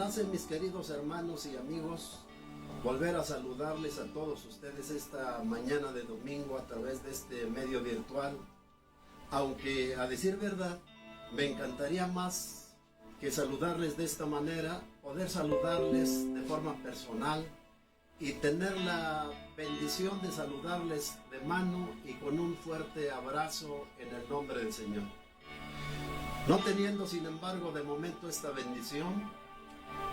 place, mis queridos hermanos y amigos, volver a saludarles a todos ustedes esta mañana de domingo a través de este medio virtual. Aunque, a decir verdad, me encantaría más que saludarles de esta manera, poder saludarles de forma personal y tener la bendición de saludarles de mano y con un fuerte abrazo en el nombre del Señor. No teniendo, sin embargo, de momento esta bendición,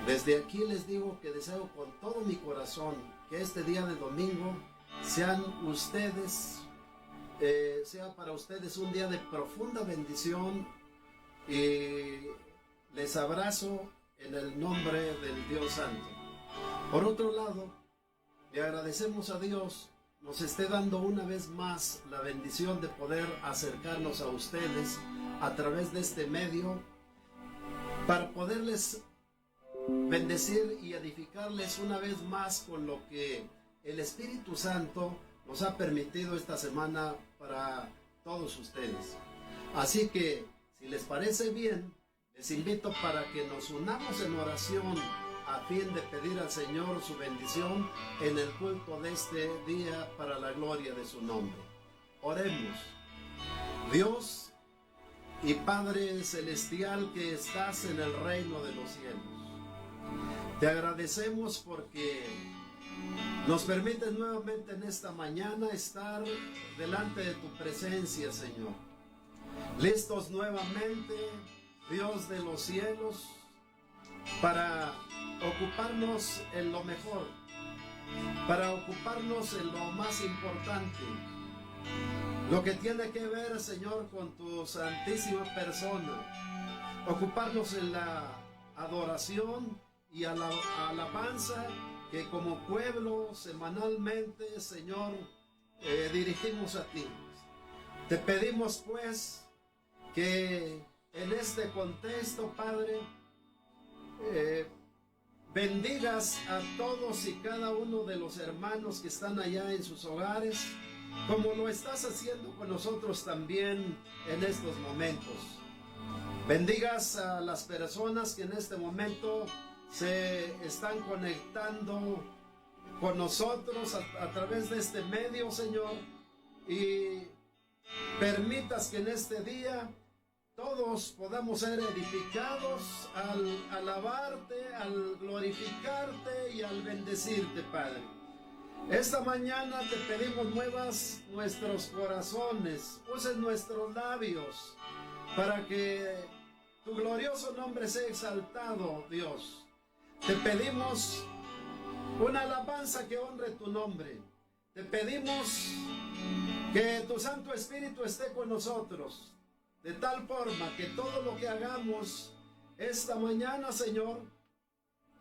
desde aquí les digo que deseo con todo mi corazón que este día de domingo sea para ustedes un día de profunda bendición, y les abrazo en el nombre del Dios Santo. Por otro lado, le agradecemos a Dios nos esté dando una vez más la bendición de poder acercarnos a ustedes a través de este medio para poderles bendecir y edificarles una vez más con lo que el Espíritu Santo nos ha permitido esta semana para todos ustedes. Así que, si les parece bien, les invito para que nos unamos en oración a fin de pedir al Señor su bendición en el culto de este día para la gloria de su nombre. Oremos. Dios y Padre Celestial que estás en el reino de los cielos, te agradecemos porque nos permites nuevamente en esta mañana estar delante de tu presencia, Señor. Listos nuevamente, Dios de los cielos, para ocuparnos en lo mejor, para ocuparnos en lo más importante, lo que tiene que ver, Señor, con tu santísima persona, ocuparnos en la adoración y a la alabanza que como pueblo semanalmente, Señor, dirigimos a ti. Te pedimos pues que en este contexto, Padre, bendigas a todos y cada uno de los hermanos que están allá en sus hogares, como lo estás haciendo con nosotros también en estos momentos. Bendigas a las personas que en este momento se están conectando con nosotros a través de este medio, Señor, y permitas que en este día todos podamos ser edificados al alabarte, al glorificarte y al bendecirte, Padre. Esta mañana te pedimos muevas nuestros corazones, uses nuestros labios para que tu glorioso nombre sea exaltado, Dios. Te pedimos una alabanza que honre tu nombre. Te pedimos que tu Santo Espíritu esté con nosotros, de tal forma que todo lo que hagamos esta mañana, Señor,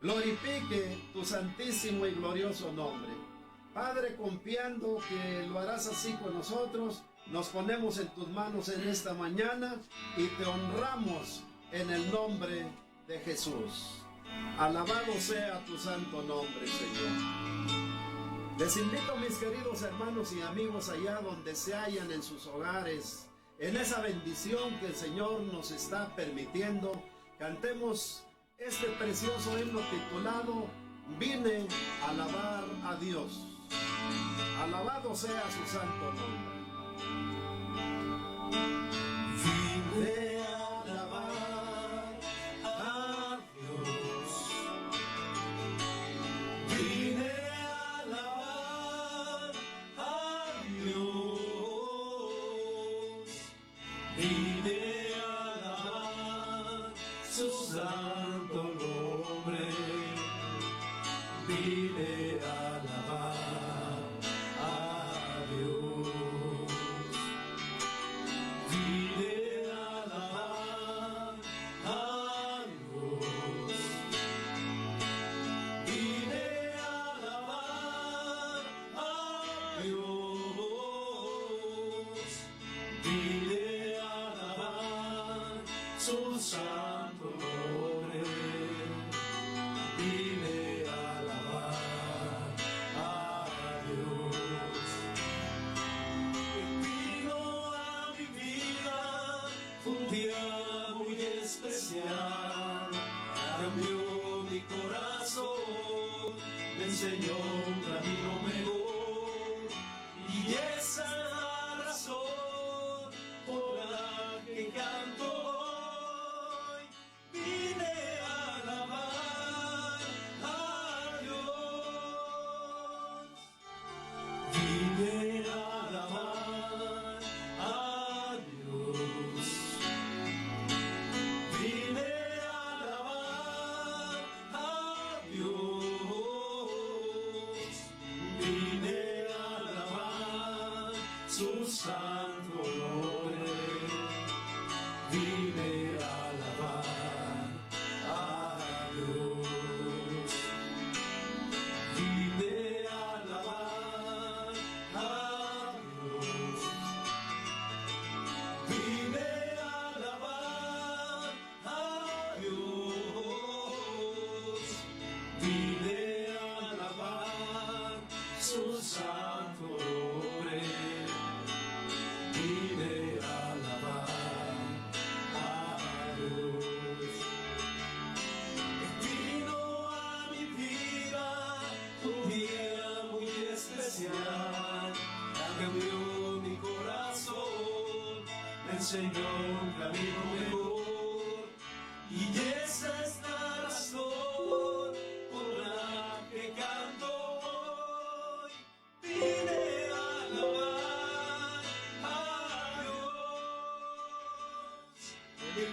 glorifique tu santísimo y glorioso nombre. Padre, confiando que lo harás así con nosotros, nos ponemos en tus manos en esta mañana y te honramos en el nombre de Jesús. Alabado sea tu santo nombre, Señor. Les invito, mis queridos hermanos y amigos, allá donde se hallan en sus hogares, en esa bendición que el Señor nos está permitiendo, cantemos este precioso himno titulado Vine a alabar a Dios. Alabado sea su santo nombre. Vine a alabar a Dios. Vine a alabar a Dios. Vine a alabar su santo nombre. Vine a alabar a Dios. Vine a alabar a Dios. Vine a alabar a Dios. Vine a alabar su santo nombre. Vine a alabar mi corazón, me enseñó un camino mejor, y esa es la razón por la que canto hoy. Vine a alabar a Dios, vine a alabar a Dios, vine a alabar a Dios, vine a alabar su santo nombre, vine a alabar a Dios, vine a alabar a Dios, vine a alabar a Dios, vine a alabar su santo nombre, vine a alabar a Dios. Vino a mi vida un día muy especial, cambió mi corazón, me enseñó un camino mejor, y esa es la razón por la que canto hoy. Vine a alabar a Dios,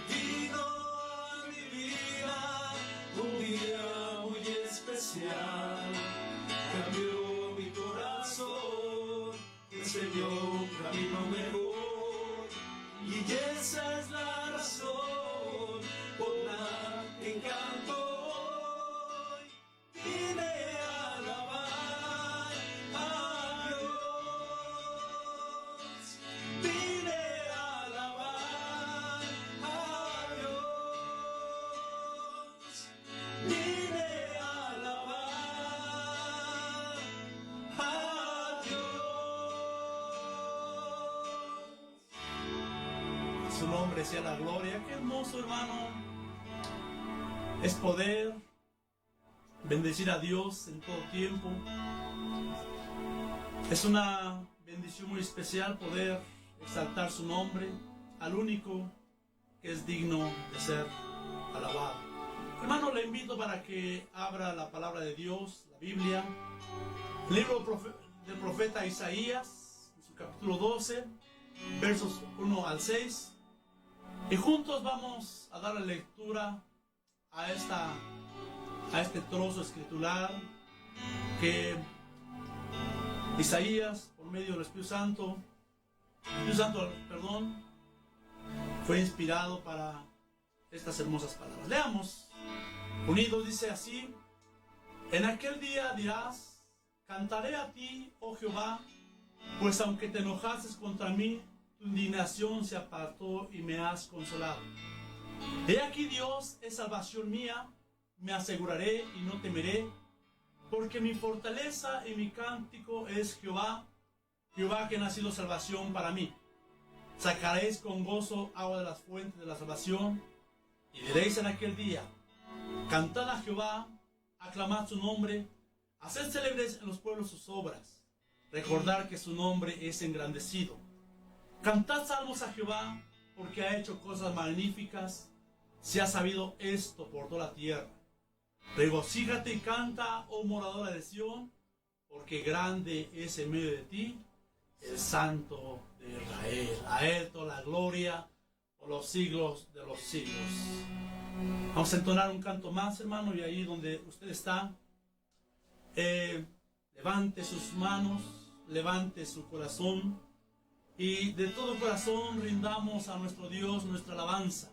vino a mi vida un día muy especial, cambió mi corazón, me enseñó un camino mejor, y esa es la razón por la que canto hoy. Vine a alabar a Dios, vine a alabar a Dios, vine a alabar a Dios. Su nombre sea la gloria. Qué hermoso, hermano, es poder bendecir a Dios en todo tiempo. Es una bendición muy especial poder exaltar su nombre, al único que es digno de ser alabado. Hermano, le invito para que abra la palabra de Dios, la Biblia, el libro del profeta Isaías, en su capítulo 12, versos 1 al 6. Y juntos vamos a dar la lectura a este trozo escritural que Isaías, por medio del Espíritu Santo, fue inspirado para estas hermosas palabras. Leamos. Unidos dice así: en aquel día dirás, cantaré a ti, oh Jehová, pues aunque te enojases contra mí, tu indignación se apartó y me has consolado. He aquí Dios es salvación mía, me aseguraré y no temeré, porque mi fortaleza y mi cántico es Jehová, Jehová que ha sido salvación para mí. Sacaréis con gozo agua de las fuentes de la salvación, y diréis en aquel día, cantad a Jehová, aclamad su nombre, haced célebres en los pueblos sus obras, recordar que su nombre es engrandecido. Cantad salmos a Jehová, porque ha hecho cosas magníficas, se ha sabido esto por toda la tierra. Regocíjate y canta, oh moradora de Sión, porque grande es en medio de ti el Santo de Israel. A él toda la gloria por los siglos de los siglos. Vamos a entonar un canto más, hermano, y ahí donde usted está, levante sus manos, levante su corazón, y de todo corazón rindamos a nuestro Dios nuestra alabanza,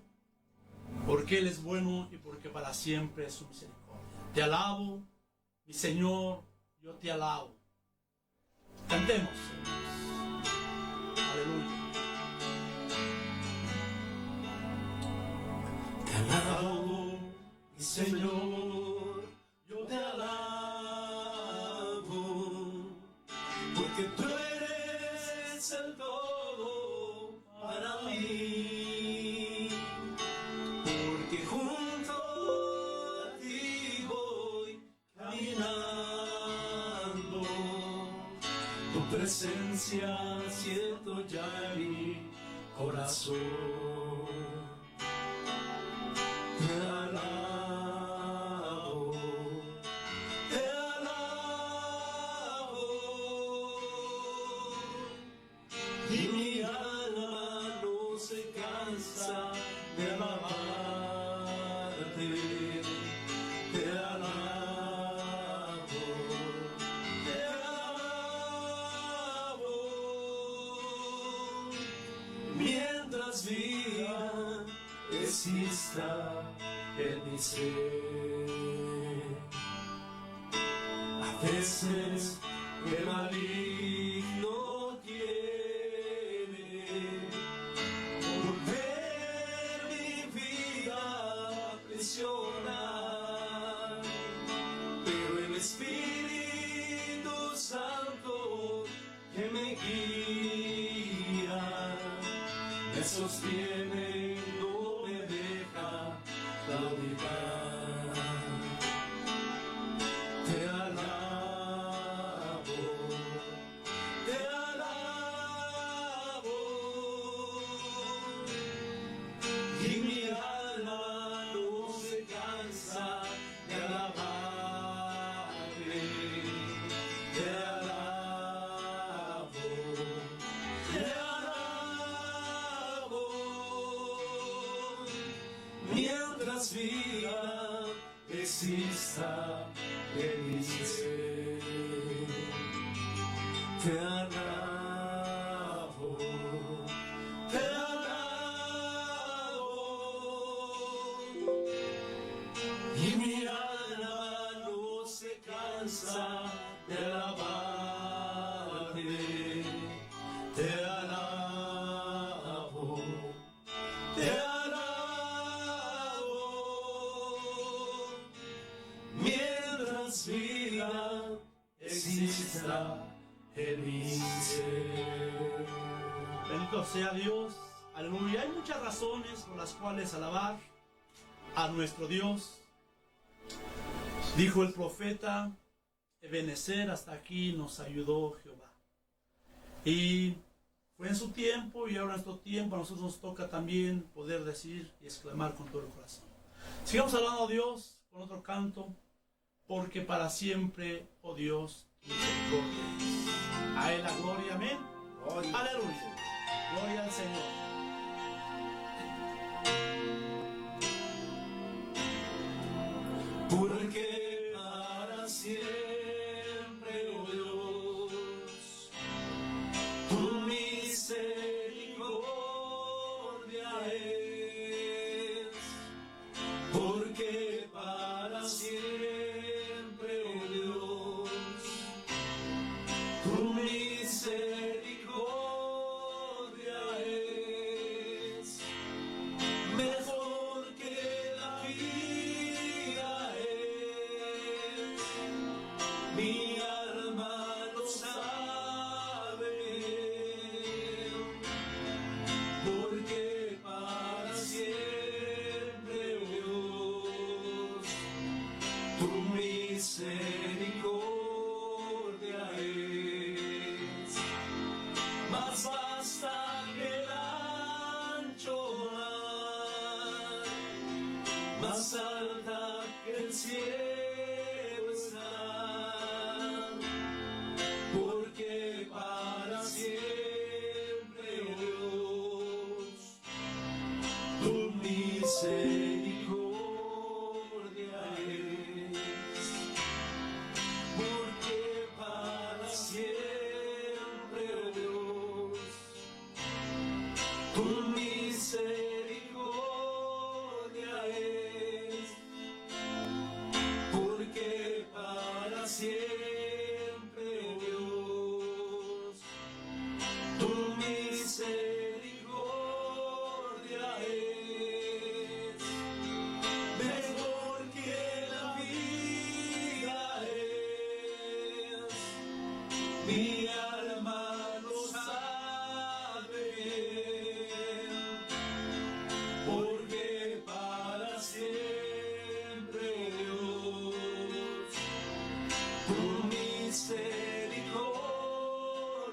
porque Él es bueno y porque para siempre es su misericordia. Te alabo, mi Señor, yo te alabo. Cantemos, hermanos. Aleluya. Te alabo, mi Señor, yo te alabo, porque tú eres el todo para mí, porque junto a ti presencia siento ya en mi corazón. Te alabo, te alabo, y mi alma no se cansa de alabarte. Te alabo, te alabo, mientras vida exista en mi ser. A veces el maligno quiere volver mi vida a prisionar, pero el Espíritu Santo que me guía me sostiene, no me deja claudicar. Te alabo, te alabo, y mi alma no se cansa de alabarte. Te alabo, te alabo, mientras vida exista en mi ser. Te alabo, te alabo, y mi alma no se cansa de alabarte. Te alabo, te alabo, mientras vida exista en mi ser. Bendito sea Dios, aleluya. Hay muchas razones por las cuales alabar a nuestro Dios. Dijo el profeta, Ebenezer, hasta aquí nos ayudó Jehová. Y fue en su tiempo y ahora en nuestro tiempo a nosotros nos toca también poder decir y exclamar con todo el corazón. Sigamos alabando a Dios con otro canto, porque para siempre, oh Dios, tu misericordia es. A Él la gloria, amén. Gloria. Aleluya. Gloria al Señor. Porque para siempre, oh Dios, tu misericordia es. Porque para siempre, oh Dios, tu misericordia es. Mejor que la vida es. Mi alma lo sabe, porque para siempre, oh Dios, tu misericordia es. Más basta que el ancho mar, más alta que el cielo está, porque para siempre, oh Dios, tu misericordia es. Porque para siempre, oh Dios, tu misericordia es. Porque para siempre, oh Dios, tu misericordia es. Mejor que la vida es. Mi alma lo sabe, porque para siempre, oh Dios, tu misericordia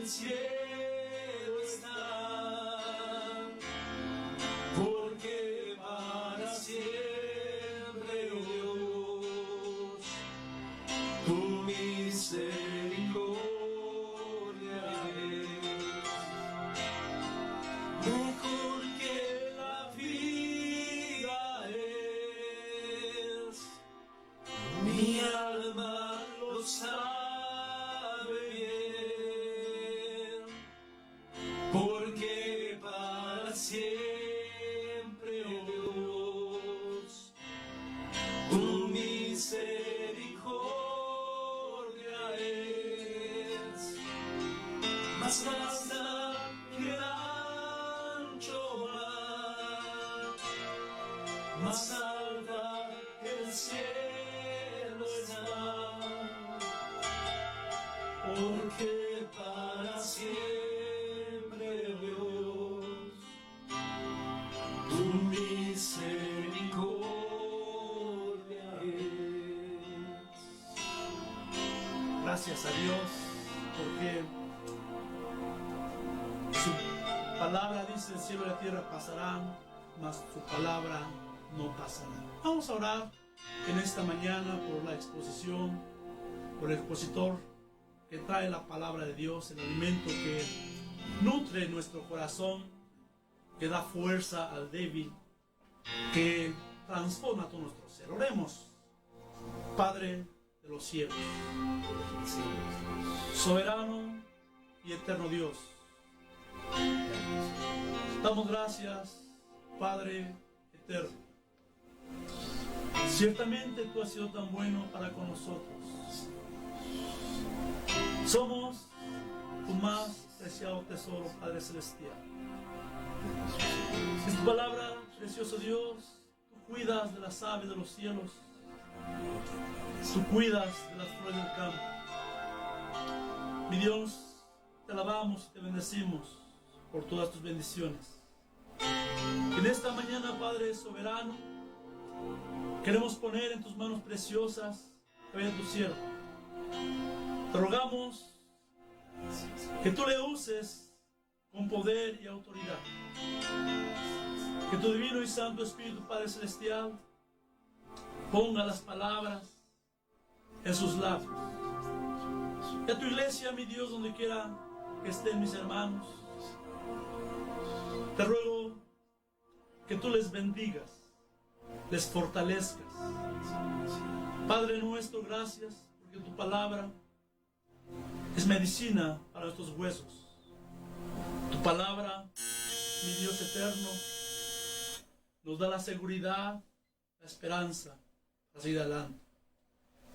el cielo está, porque para siempre, oh Dios, tu misericordia es mejor que la vida es. Mi alma lo sabe bien, porque para siempre, oh Dios, tu misericordia es más vasta que el ancho mar, más alta que el cielo está, porque para siempre, oh Dios, tu misericordia es. Gracias a Dios, porque su palabra dice: el cielo y la tierra pasarán, mas su palabra no pasará. Vamos a orar en esta mañana por la exposición, por el expositor que trae la palabra de Dios, el alimento que nutre nuestro corazón, que da fuerza al débil, que transforma todo nuestro ser. Oremos. Padre de los cielos, soberano y eterno Dios, damos gracias, Padre eterno. Ciertamente tú has sido tan bueno para con nosotros. Somos tu más preciado tesoro, Padre celestial. En tu palabra, precioso Dios, tú cuidas de las aves de los cielos, tú cuidas de las flores del campo. Mi Dios, te alabamos y te bendecimos por todas tus bendiciones. En esta mañana, Padre soberano, queremos poner en tus manos preciosas a tu siervo. Te rogamos que tú le uses con poder y autoridad. Que tu divino y santo Espíritu, Padre celestial, ponga las palabras en sus labios. Y a tu iglesia, mi Dios, donde quiera que estén mis hermanos, te ruego que tú les bendigas, les fortalezcas. Padre nuestro, gracias, porque tu palabra es medicina para nuestros huesos. Tu palabra, mi Dios eterno, nos da la seguridad, la esperanza para seguir adelante.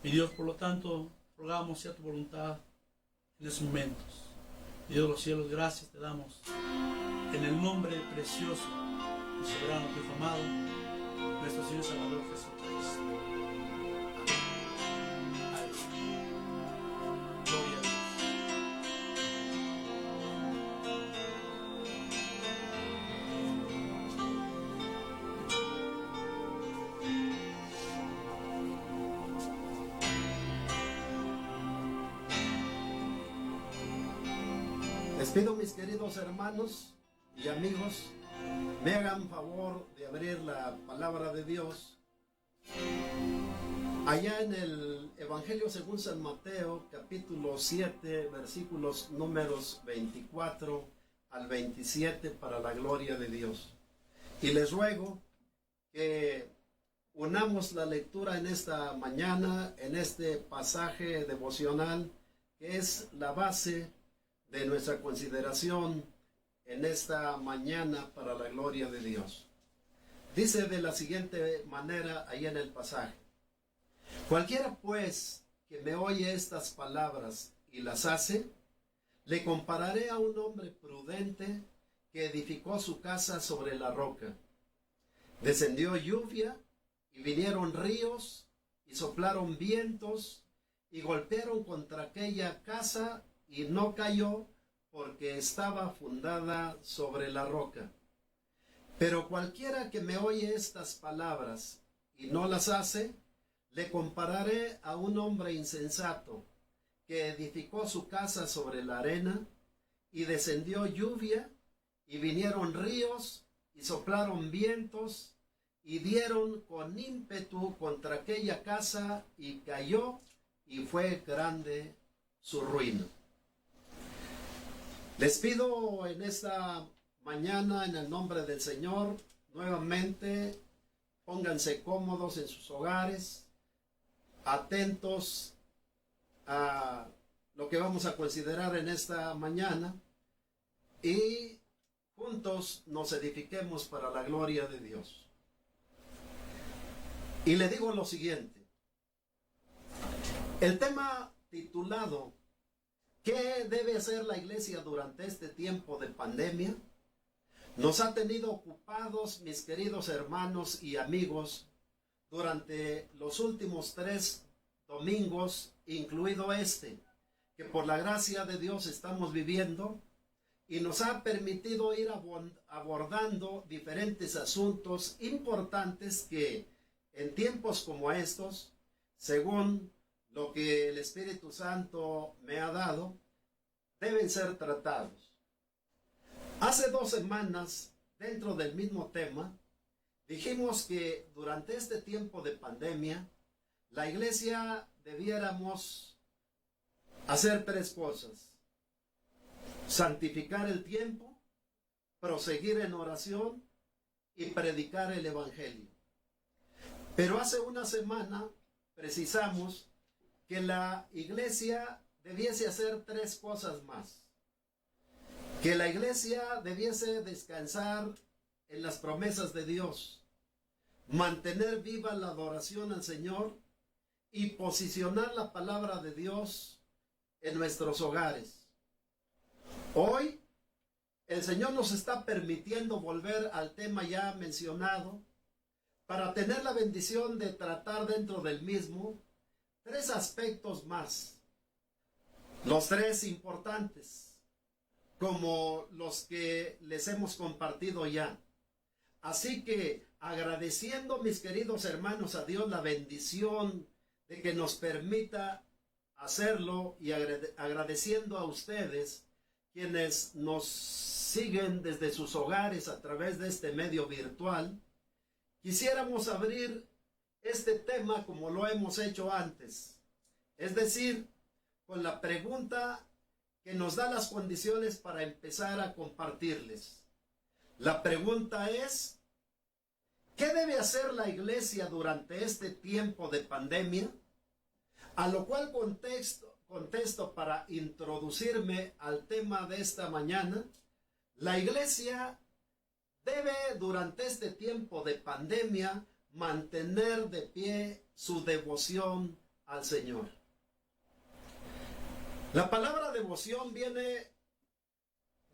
Mi Dios, por lo tanto, rogamos sea tu voluntad en esos momentos. Mi Dios de los cielos, gracias te damos en el nombre precioso y soberano de tu amado, nuestro Señor y Salvador Jesucristo. Amén. Gloria a Dios. Les pido, mis queridos hermanos y amigos, me hagan favor de abrir la palabra de Dios allá en el Evangelio según San Mateo, capítulo 7, versículos números 24 al 27, para la gloria de Dios. Y les ruego que unamos la lectura en esta mañana, en este pasaje devocional, que es la base de nuestra consideración en esta mañana para la gloria de Dios. Dice de la siguiente manera ahí en el pasaje: cualquiera pues que me oye estas palabras y las hace, le compararé a un hombre prudente que edificó su casa sobre la roca. Descendió lluvia y vinieron ríos y soplaron vientos y golpearon contra aquella casa y no cayó, porque estaba fundada sobre la roca. Pero cualquiera que me oye estas palabras y no las hace, le compararé a un hombre insensato que edificó su casa sobre la arena, y descendió lluvia, y vinieron ríos, y soplaron vientos, y dieron con ímpetu contra aquella casa, y cayó, y fue grande su ruina. Les pido en esta mañana, en el nombre del Señor, nuevamente, pónganse cómodos en sus hogares, atentos a lo que vamos a considerar en esta mañana, y juntos nos edifiquemos para la gloria de Dios. Y le digo lo siguiente: el tema titulado ¿qué debe hacer la iglesia durante este tiempo de pandemia? Nos ha tenido ocupados, mis queridos hermanos y amigos, durante los últimos 3 domingos, incluido este, que por la gracia de Dios estamos viviendo, y nos ha permitido ir abordando diferentes asuntos importantes que en tiempos como estos, según lo que el Espíritu Santo me ha dado, deben ser tratados. Hace 2 semanas, dentro del mismo tema, dijimos que durante este tiempo de pandemia, la iglesia debiéramos hacer 3 cosas: santificar el tiempo, proseguir en oración y predicar el evangelio. Pero hace una semana precisamos que la iglesia debiese hacer 3 cosas más. Que la iglesia debiese descansar en las promesas de Dios, mantener viva la adoración al Señor y posicionar la palabra de Dios en nuestros hogares. Hoy el Señor nos está permitiendo volver al tema ya mencionado para tener la bendición de tratar dentro del mismo 3 aspectos más. Los 3 importantes, como los que les hemos compartido ya. Así que agradeciendo, mis queridos hermanos, a Dios la bendición de que nos permita hacerlo, y agradeciendo a ustedes quienes nos siguen desde sus hogares a través de este medio virtual, quisiéramos abrir este tema como lo hemos hecho antes, es decir, con la pregunta que nos da las condiciones para empezar a compartirles. La pregunta es: ¿qué debe hacer la iglesia durante este tiempo de pandemia? A lo cual contesto para introducirme al tema de esta mañana. La iglesia debe durante este tiempo de pandemia mantener de pie su devoción al Señor. La palabra devoción viene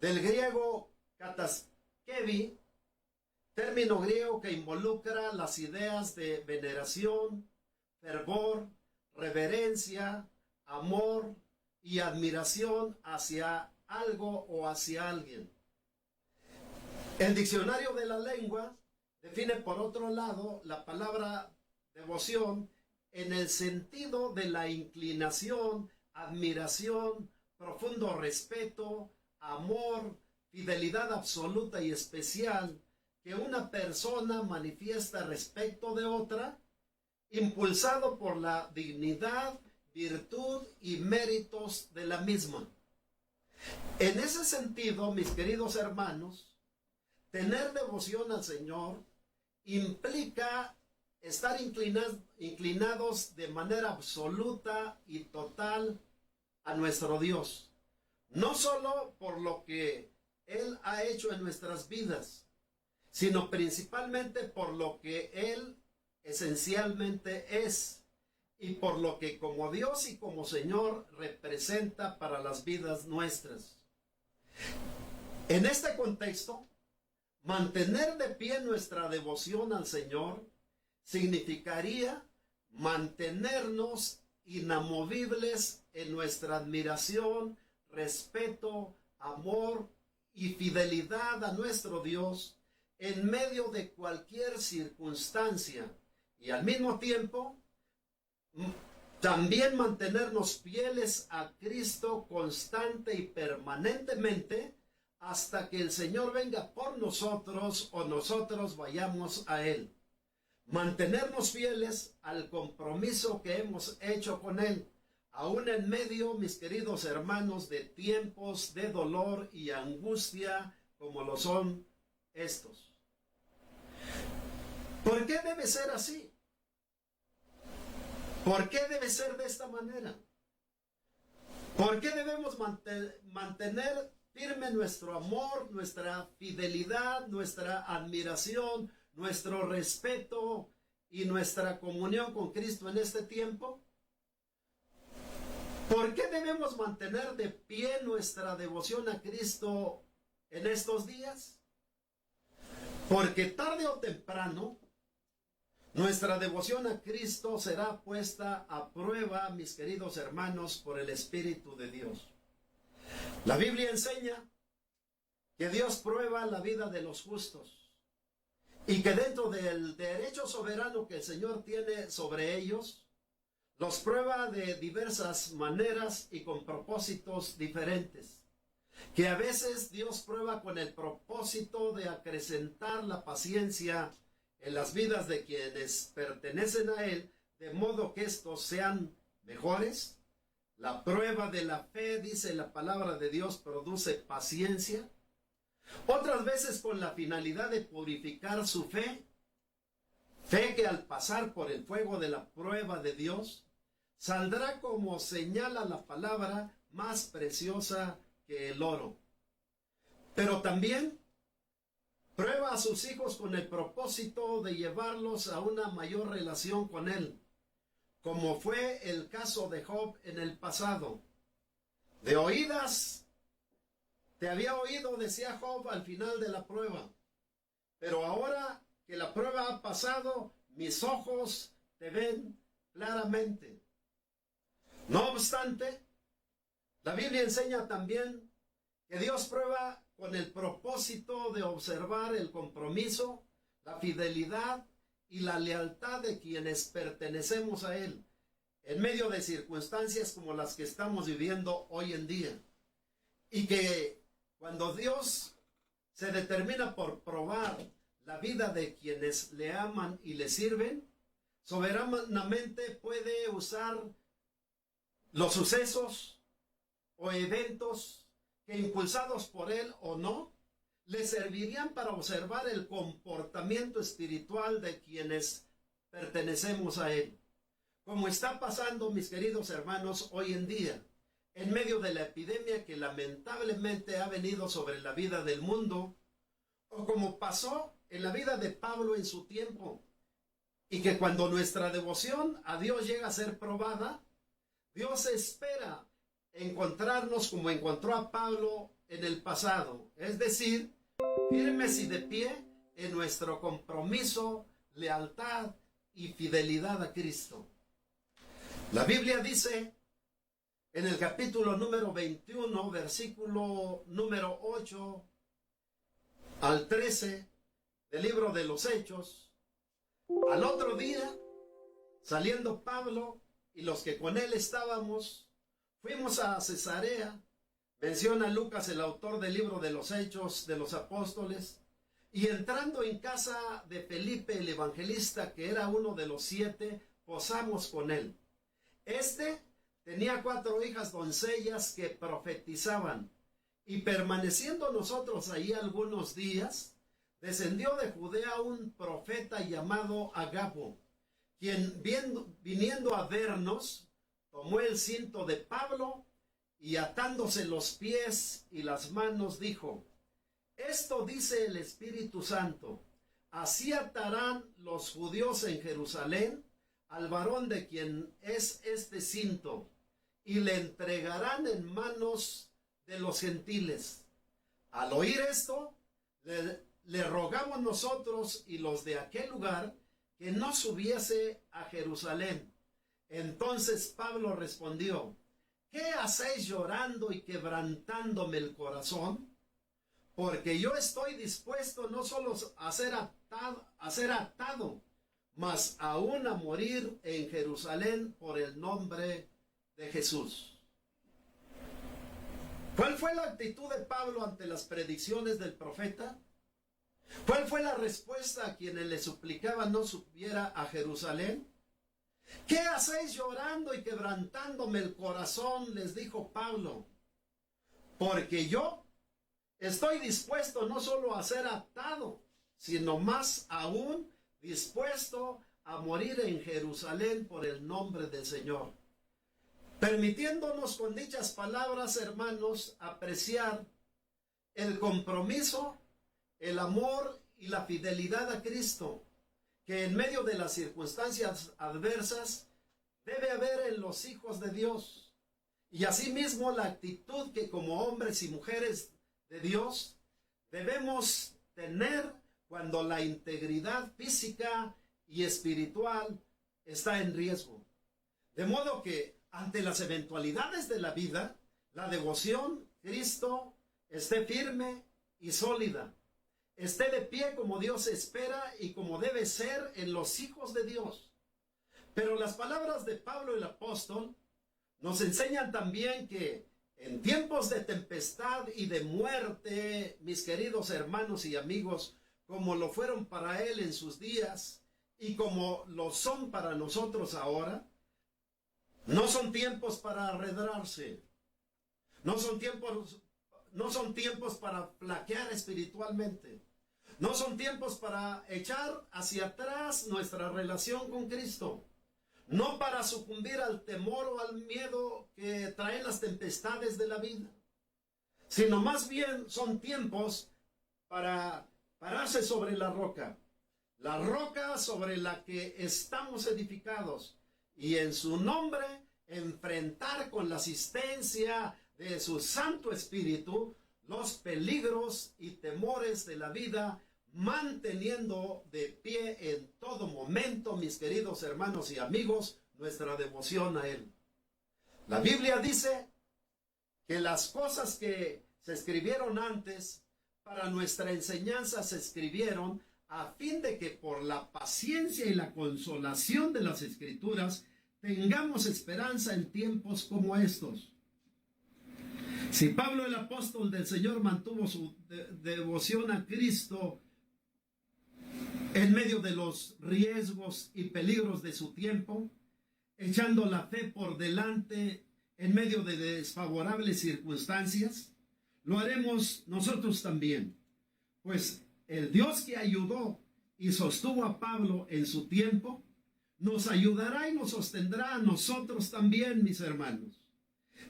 del griego kataskevi, término griego que involucra las ideas de veneración, fervor, reverencia, amor y admiración hacia algo o hacia alguien. El diccionario de la lengua define, por otro lado, la palabra devoción en el sentido de la inclinación, admiración, profundo respeto, amor, fidelidad absoluta y especial que una persona manifiesta respecto de otra, impulsado por la dignidad, virtud y méritos de la misma. En ese sentido, mis queridos hermanos, tener devoción al Señor implica estar inclinados de manera absoluta y total a nuestro Dios, no solo por lo que Él ha hecho en nuestras vidas, sino principalmente por lo que Él esencialmente es, y por lo que como Dios y como Señor representa para las vidas nuestras. En este contexto, mantener de pie nuestra devoción al Señor significaría mantenernos inamovibles en nuestra admiración, respeto, amor y fidelidad a nuestro Dios en medio de cualquier circunstancia, y al mismo tiempo También mantenernos fieles a Cristo constante y permanentemente hasta que el Señor venga por nosotros o nosotros vayamos a Él. Mantenernos fieles al compromiso que hemos hecho con Él, aún en medio, mis queridos hermanos, de tiempos de dolor y angustia como lo son estos. ¿Por qué debe ser así? ¿Por qué debe ser de esta manera? ¿Por qué debemos mantener firme nuestro amor, nuestra fidelidad, nuestra admiración, nuestro respeto y nuestra comunión con Cristo en este tiempo? ¿Por qué debemos mantener de pie nuestra devoción a Cristo en estos días? Porque tarde o temprano nuestra devoción a Cristo será puesta a prueba, mis queridos hermanos, por el Espíritu de Dios. La Biblia enseña que Dios prueba la vida de los justos y que dentro del derecho soberano que el Señor tiene sobre ellos, los prueba de diversas maneras y con propósitos diferentes. Que a veces Dios prueba con el propósito de acrecentar la paciencia en las vidas de quienes pertenecen a Él, de modo que estos sean mejores. La prueba de la fe, dice la palabra de Dios, produce paciencia. Otras veces con la finalidad de purificar su fe. Fe que al pasar por el fuego de la prueba de Dios, saldrá, como señala la palabra, más preciosa que el oro. Pero también prueba a sus hijos con el propósito de llevarlos a una mayor relación con Él, como fue el caso de Job en el pasado. De oídas te había oído, decía Job al final de la prueba, pero ahora que la prueba ha pasado, mis ojos te ven claramente. No obstante, la Biblia enseña también que Dios prueba con el propósito de observar el compromiso, la fidelidad y la lealtad de quienes pertenecemos a Él, en medio de circunstancias como las que estamos viviendo hoy en día. Y que cuando Dios se determina por probar la vida de quienes le aman y le sirven, soberanamente puede usar los sucesos o eventos que, impulsados por Él o no, le servirían para observar el comportamiento espiritual de quienes pertenecemos a Él. Como está pasando, mis queridos hermanos, hoy en día, en medio de la epidemia que lamentablemente ha venido sobre la vida del mundo, o como pasó en la vida de Pablo en su tiempo, y que cuando nuestra devoción a Dios llega a ser probada, Dios espera encontrarnos como encontró a Pablo en el pasado, es decir, firmes y de pie en nuestro compromiso, lealtad y fidelidad a Cristo. La Biblia dice en el capítulo número 21, versículo número 8 al 13 del libro de los Hechos: al otro día, saliendo Pablo y los que con él estábamos, fuimos a Cesarea. Menciona Lucas, el autor del libro de los Hechos de los Apóstoles, y entrando en casa de Felipe el evangelista, que era uno de los 7, posamos con él. Este tenía 4 hijas doncellas que profetizaban, y permaneciendo nosotros allí algunos días, descendió de Judea un profeta llamado Agabo, quien viniendo a vernos, tomó el cinto de Pablo y atándose los pies y las manos dijo: esto dice el Espíritu Santo, así atarán los judíos en Jerusalén al varón de quien es este cinto, y le entregarán en manos de los gentiles. Al oír esto, le rogamos nosotros y los de aquel lugar que no subiese a Jerusalén. Entonces Pablo respondió: ¿qué hacéis llorando y quebrantándome el corazón? Porque yo estoy dispuesto no solo a ser atado, mas aún a morir en Jerusalén por el nombre de Jesús. ¿Cuál fue la actitud de Pablo ante las predicciones del profeta? ¿Cuál fue la respuesta a quienes le suplicaban no subiera a Jerusalén? ¿Qué hacéis llorando y quebrantándome el corazón?, les dijo Pablo. Porque yo estoy dispuesto no solo a ser atado, sino más aún dispuesto a morir en Jerusalén por el nombre del Señor. Permitiéndonos con dichas palabras, hermanos, apreciar el compromiso, el amor y la fidelidad a Cristo, que en medio de las circunstancias adversas debe haber en los hijos de Dios. Y asimismo la actitud que como hombres y mujeres de Dios debemos tener cuando la integridad física y espiritual está en riesgo. De modo que ante las eventualidades de la vida, la devoción a Cristo esté firme y sólida, esté de pie como Dios espera y como debe ser en los hijos de Dios. Pero las palabras de Pablo el apóstol nos enseñan también que en tiempos de tempestad y de muerte, mis queridos hermanos y amigos, como lo fueron para él en sus días y como lo son para nosotros ahora, no son tiempos para arredrarse, no son tiempos para flaquear espiritualmente, no son tiempos para echar hacia atrás nuestra relación con Cristo, no para sucumbir al temor o al miedo que traen las tempestades de la vida, sino más bien son tiempos para pararse sobre la roca sobre la que estamos edificados, y en su nombre enfrentar con la asistencia de su Santo Espíritu los peligros y temores de la vida, manteniendo de pie en todo momento, mis queridos hermanos y amigos, nuestra devoción a Él. La Biblia dice que las cosas que se escribieron antes para nuestra enseñanza se escribieron a fin de que por la paciencia y la consolación de las Escrituras tengamos esperanza en tiempos como estos. Si Pablo el apóstol del Señor mantuvo su devoción a Cristo en medio de los riesgos y peligros de su tiempo, echando la fe por delante en medio de desfavorables circunstancias, lo haremos nosotros también, pues el Dios que ayudó y sostuvo a Pablo en su tiempo, nos ayudará y nos sostendrá a nosotros también, mis hermanos.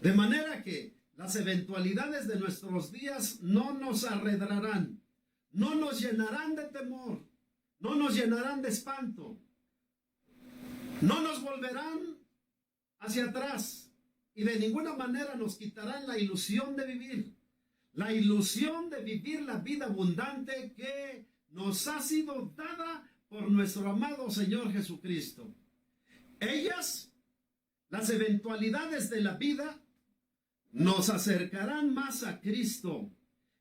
De manera que las eventualidades de nuestros días no nos arredrarán, no nos llenarán de temor, no nos llenarán de espanto, no nos volverán hacia atrás y de ninguna manera nos quitarán la ilusión de vivir la vida abundante que nos ha sido dada por nuestro amado Señor Jesucristo. Ellas, las eventualidades de la vida, nos acercarán más a Cristo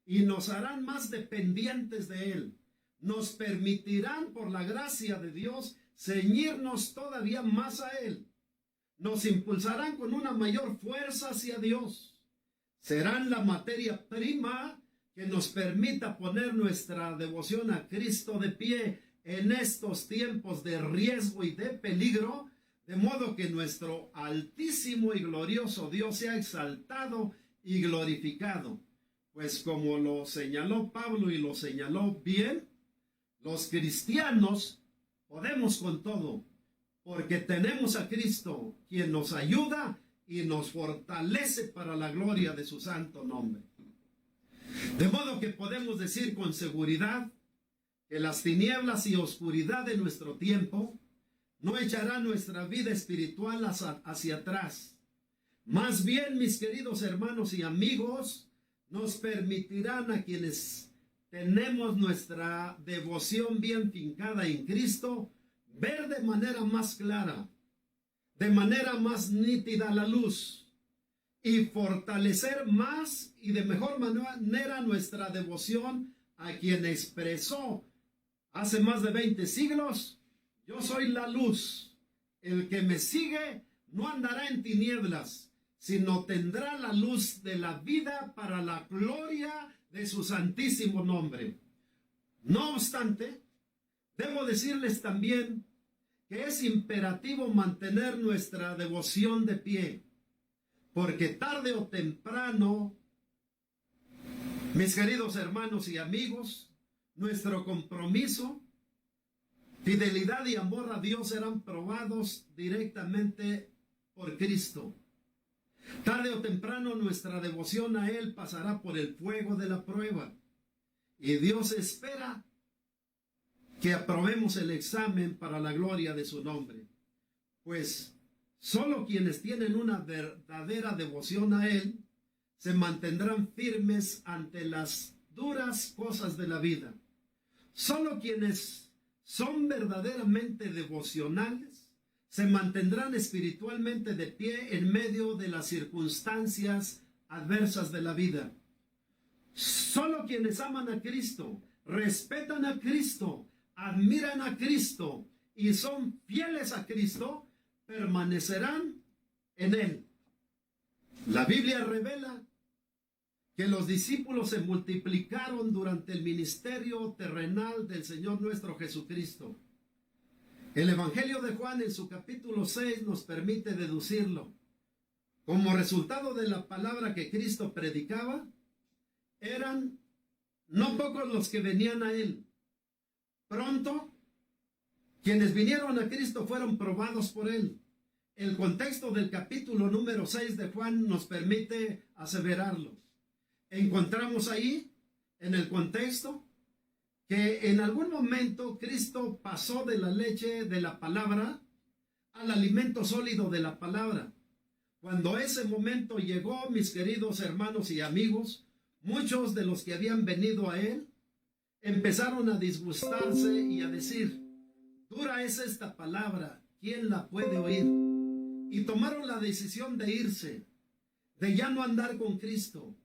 y nos harán más dependientes de Él. Nos permitirán, por la gracia de Dios, ceñirnos todavía más a Él. Nos impulsarán con una mayor fuerza hacia Dios. Serán la materia prima que nos permita poner nuestra devoción a Cristo de pie en estos tiempos de riesgo y de peligro, de modo que nuestro altísimo y glorioso Dios sea exaltado y glorificado. Pues como lo señaló Pablo y lo señaló bien, los cristianos podemos con todo, porque tenemos a Cristo, quien nos ayuda y nos fortalece para la gloria de su santo nombre. De modo que podemos decir con seguridad que las tinieblas y oscuridad de nuestro tiempo no echarán nuestra vida espiritual hacia atrás. Más bien, mis queridos hermanos y amigos, nos permitirán a quienes tenemos nuestra devoción bien fincada en Cristo, ver de manera más clara, de manera más nítida la luz, y fortalecer más y de mejor manera nuestra devoción a quien expresó hace más de 20 siglos: Yo soy la luz. El que me sigue no andará en tinieblas, sino tendrá la luz de la vida para la gloria de su santísimo nombre. No obstante, debo decirles también que es imperativo mantener nuestra devoción de pie, porque tarde o temprano, mis queridos hermanos y amigos, nuestro compromiso, fidelidad y amor a Dios serán probados directamente por Cristo. Tarde o temprano nuestra devoción a Él pasará por el fuego de la prueba. Y Dios espera que aprobemos el examen para la gloria de su nombre. Pues solo quienes tienen una verdadera devoción a Él se mantendrán firmes ante las duras cosas de la vida. Solo quienes son verdaderamente devocionales se mantendrán espiritualmente de pie en medio de las circunstancias adversas de la vida. Solo quienes aman a Cristo, respetan a Cristo, admiran a Cristo y son fieles a Cristo, permanecerán en Él. La Biblia revela que los discípulos se multiplicaron durante el ministerio terrenal del Señor nuestro Jesucristo. El Evangelio de Juan en su capítulo 6 nos permite deducirlo. Como resultado de la palabra que Cristo predicaba, eran no pocos los que venían a Él. Pronto, quienes vinieron a Cristo fueron probados por Él. El contexto del capítulo número 6 de Juan nos permite aseverarlo. Encontramos ahí, en el contexto, que en algún momento Cristo pasó de la leche de la palabra al alimento sólido de la palabra. Cuando ese momento llegó, mis queridos hermanos y amigos, muchos de los que habían venido a Él empezaron a disgustarse y a decir: dura es esta palabra, ¿quién la puede oír? Y tomaron la decisión de irse, de ya no andar con Cristo,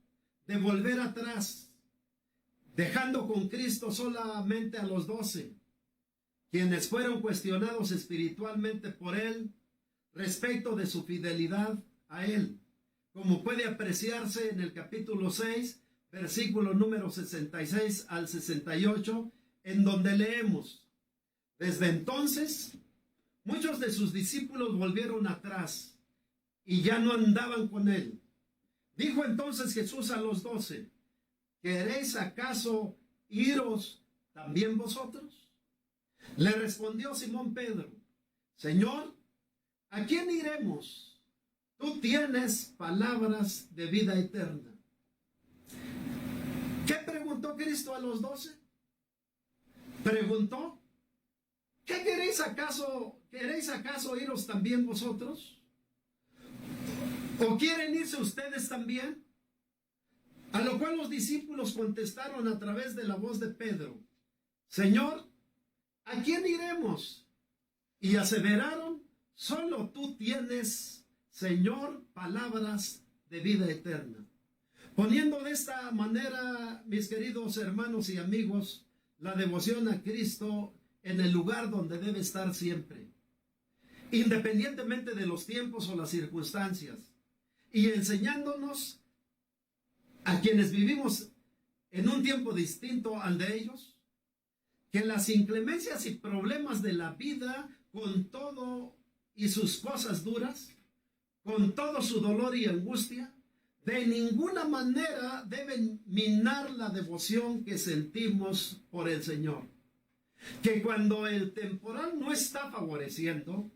de volver atrás, dejando con Cristo solamente a los 12, quienes fueron cuestionados espiritualmente por Él respecto de su fidelidad a Él, como puede apreciarse en el capítulo 6, versículo número 66 al 68, en donde leemos: desde entonces, muchos de sus discípulos volvieron atrás y ya no andaban con Él. Dijo entonces Jesús a los 12: ¿queréis acaso iros también vosotros? Le respondió Simón Pedro: Señor, ¿a quién iremos? Tú tienes palabras de vida eterna. ¿Qué preguntó Cristo a los 12? Preguntó: ¿qué queréis acaso iros también vosotros? ¿O quieren irse ustedes también? A lo cual los discípulos contestaron a través de la voz de Pedro: Señor, ¿a quién iremos? Y aseveraron: solo tú tienes, Señor, palabras de vida eterna. Poniendo de esta manera, mis queridos hermanos y amigos, la devoción a Cristo en el lugar donde debe estar siempre, independientemente de los tiempos o las circunstancias, y enseñándonos a quienes vivimos en un tiempo distinto al de ellos, que las inclemencias y problemas de la vida, con todo y sus cosas duras, con todo su dolor y angustia, de ninguna manera deben minar la devoción que sentimos por el Señor. Que cuando el temporal no está favoreciendo,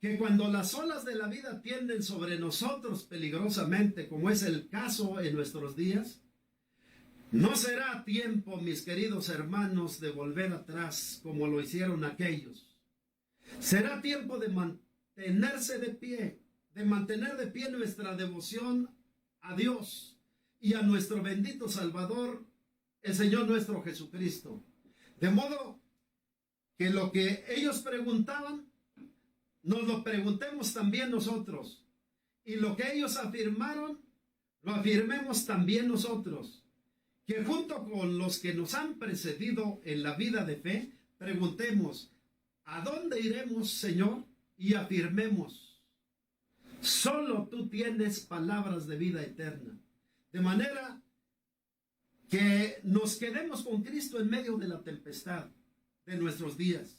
que cuando las olas de la vida tienden sobre nosotros peligrosamente, como es el caso en nuestros días, no será tiempo, mis queridos hermanos, de volver atrás como lo hicieron aquellos. Será tiempo de mantenerse de pie, de mantener de pie nuestra devoción a Dios y a nuestro bendito Salvador, el Señor nuestro Jesucristo. De modo que lo que ellos preguntaban, nos lo preguntemos también nosotros. Y lo que ellos afirmaron, lo afirmemos también nosotros. Que junto con los que nos han precedido en la vida de fe, preguntemos: ¿a dónde iremos, Señor? Y afirmemos, solo tú tienes palabras de vida eterna. De manera que nos quedemos con Cristo en medio de la tempestad de nuestros días,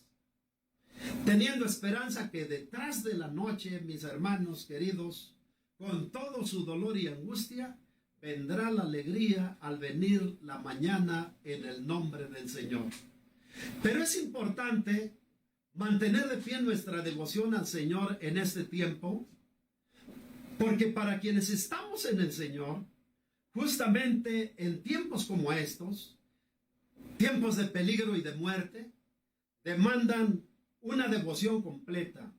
teniendo esperanza que detrás de la noche, mis hermanos queridos, con todo su dolor y angustia, vendrá la alegría al venir la mañana en el nombre del Señor. Pero es importante mantener de pie nuestra devoción al Señor en este tiempo, porque para quienes estamos en el Señor, justamente en tiempos como estos, tiempos de peligro y de muerte, demandan una devoción completa,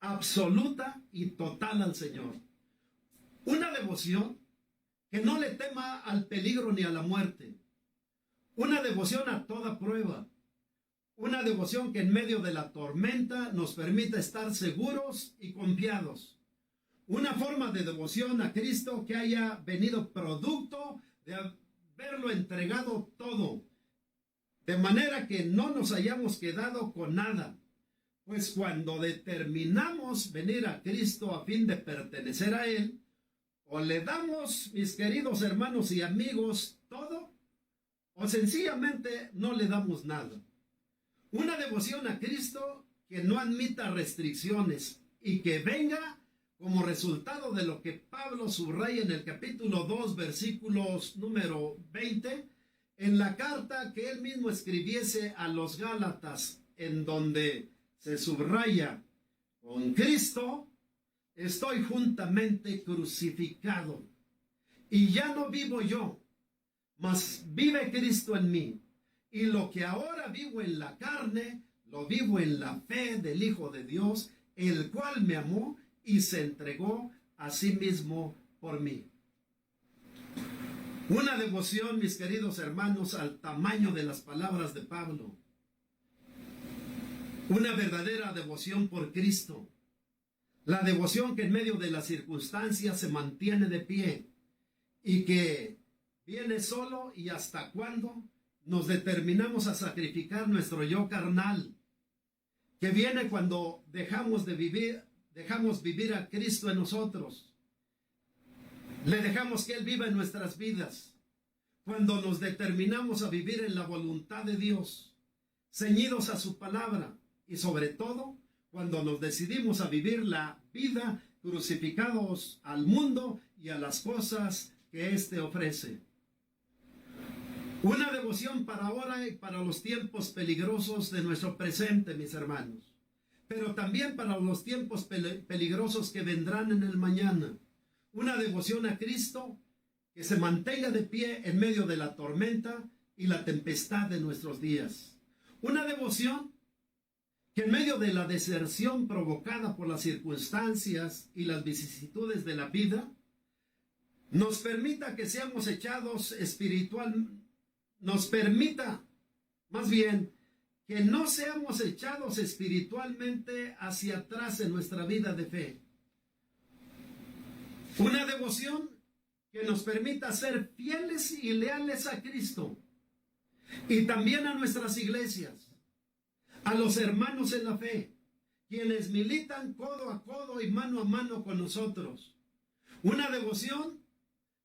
absoluta y total al Señor. Una devoción que no le tema al peligro ni a la muerte. Una devoción a toda prueba. Una devoción que en medio de la tormenta nos permita estar seguros y confiados. Una forma de devoción a Cristo que haya venido producto de haberlo entregado todo, de manera que no nos hayamos quedado con nada. Pues cuando determinamos venir a Cristo a fin de pertenecer a Él, o le damos, mis queridos hermanos y amigos, todo, o sencillamente no le damos nada. Una devoción a Cristo que no admita restricciones y que venga como resultado de lo que Pablo subraya en el capítulo 2, versículos número 20, en la carta que él mismo escribiese a los Gálatas, en donde se subraya: con Cristo estoy juntamente crucificado, y ya no vivo yo, mas vive Cristo en mí. Y lo que ahora vivo en la carne, lo vivo en la fe del Hijo de Dios, el cual me amó y se entregó a sí mismo por mí. Una devoción, mis queridos hermanos, al tamaño de las palabras de Pablo. Una verdadera devoción por Cristo. La devoción que en medio de las circunstancias se mantiene de pie y que viene solo y hasta cuando nos determinamos a sacrificar nuestro yo carnal, que viene cuando dejamos vivir a Cristo en nosotros, le dejamos que Él viva en nuestras vidas, cuando nos determinamos a vivir en la voluntad de Dios, ceñidos a su palabra, y sobre todo cuando nos decidimos a vivir la vida crucificados al mundo y a las cosas que éste ofrece. Una devoción para ahora y para los tiempos peligrosos de nuestro presente, mis hermanos, pero también para los tiempos peligrosos que vendrán en el mañana. Una devoción a Cristo que se mantenga de pie en medio de la tormenta y la tempestad de nuestros días. Una devoción que en medio de la deserción provocada por las circunstancias y las vicisitudes de la vida, nos permita que seamos echados nos permita, más bien, que no seamos echados espiritualmente hacia atrás en nuestra vida de fe. Una devoción que nos permita ser fieles y leales a Cristo y también a nuestras iglesias, a los hermanos en la fe, quienes militan codo a codo y mano a mano con nosotros. Una devoción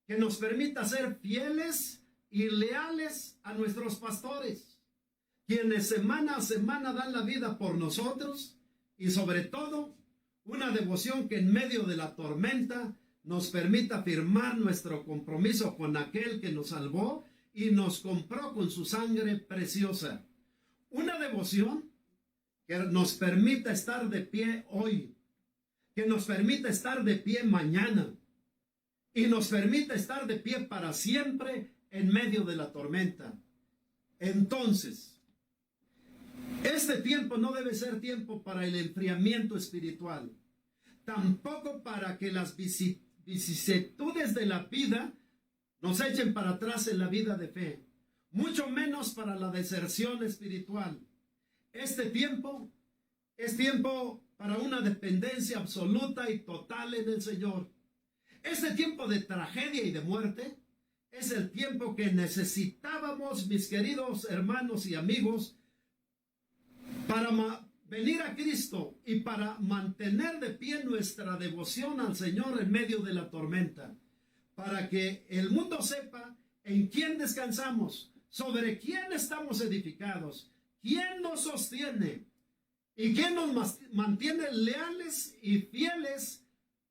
que nos permita ser fieles y leales a nuestros pastores, quienes semana a semana dan la vida por nosotros, y sobre todo, una devoción que en medio de la tormenta nos permita firmar nuestro compromiso con aquel que nos salvó y nos compró con su sangre preciosa. Una devoción que nos permita estar de pie hoy, que nos permita estar de pie mañana y nos permita estar de pie para siempre en medio de la tormenta. Entonces, este tiempo no debe ser tiempo para el enfriamiento espiritual, tampoco para que las vicisitudes de la vida nos echen para atrás en la vida de fe, mucho menos para la deserción espiritual. Este tiempo es tiempo para una dependencia absoluta y total en el Señor. Este tiempo de tragedia y de muerte es el tiempo que necesitábamos, mis queridos hermanos y amigos, para venir a Cristo y para mantener de pie nuestra devoción al Señor en medio de la tormenta, para que el mundo sepa en quién descansamos, sobre quién estamos edificados, quién nos sostiene y quién nos mantiene leales y fieles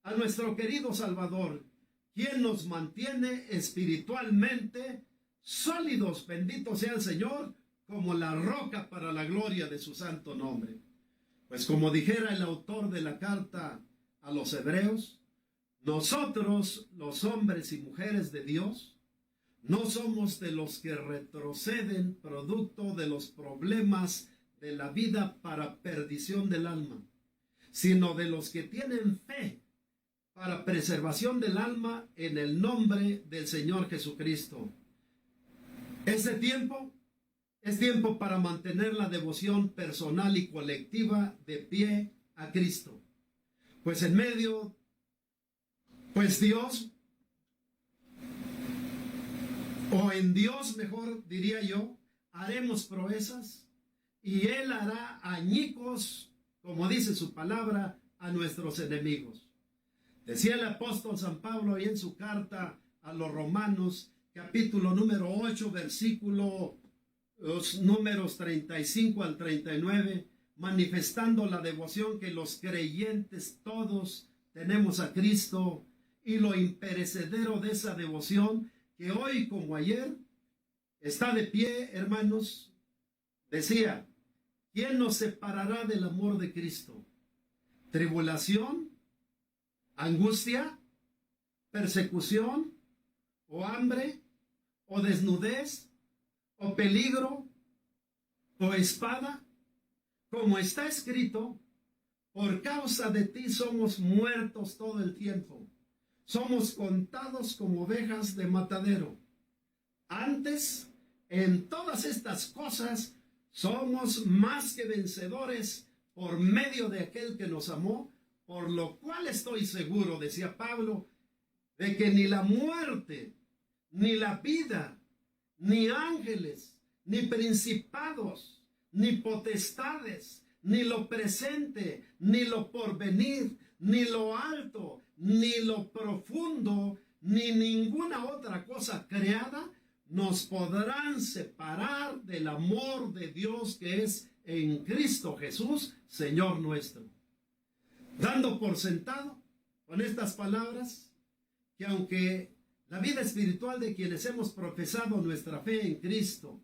a nuestro querido Salvador, quién nos mantiene espiritualmente sólidos, bendito sea el Señor, como la roca para la gloria de su santo nombre. Pues como dijera el autor de la carta a los hebreos, nosotros, los hombres y mujeres de Dios, no somos de los que retroceden producto de los problemas de la vida para perdición del alma, sino de los que tienen fe para preservación del alma en el nombre del Señor Jesucristo. Este tiempo es tiempo para mantener la devoción personal y colectiva de pie a Cristo. Pues en medio, pues Dios, o en Dios mejor diría yo, haremos proezas y Él hará añicos, como dice su palabra, a nuestros enemigos. Decía el apóstol San Pablo ahí en su carta a los Romanos, capítulo número 8, versículo los números 35 al 39, manifestando la devoción que los creyentes todos tenemos a Cristo y lo imperecedero de esa devoción que hoy como ayer está de pie, hermanos. Decía, ¿quién nos separará del amor de Cristo? ¿Tribulación? ¿Angustia? ¿Persecución? ¿O hambre? ¿O desnudez? ¿O peligro? ¿O espada? Como está escrito, por causa de ti somos muertos todo el tiempo. Somos contados como ovejas de matadero. Antes, en todas estas cosas, somos más que vencedores por medio de aquel que nos amó, por lo cual estoy seguro, decía Pablo, de que ni la muerte, ni la vida, ni ángeles, ni principados, ni potestades, ni lo presente, ni lo porvenir, ni lo alto, ni lo profundo, ni ninguna otra cosa creada nos podrán separar del amor de Dios que es en Cristo Jesús, Señor nuestro. Dando por sentado con estas palabras que aunque la vida espiritual de quienes hemos profesado nuestra fe en Cristo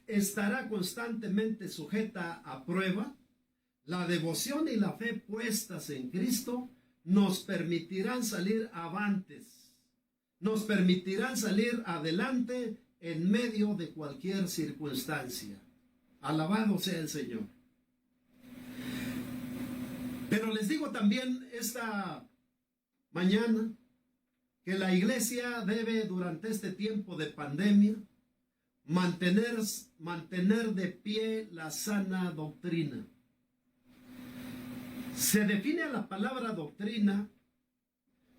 estará constantemente sujeta a prueba, la devoción y la fe puestas en Cristo nos permitirán salir avantes, nos permitirán salir adelante en medio de cualquier circunstancia. Alabado sea el Señor. Pero les digo también esta mañana que la iglesia debe durante este tiempo de pandemia mantener de pie la sana doctrina. Se define a la palabra doctrina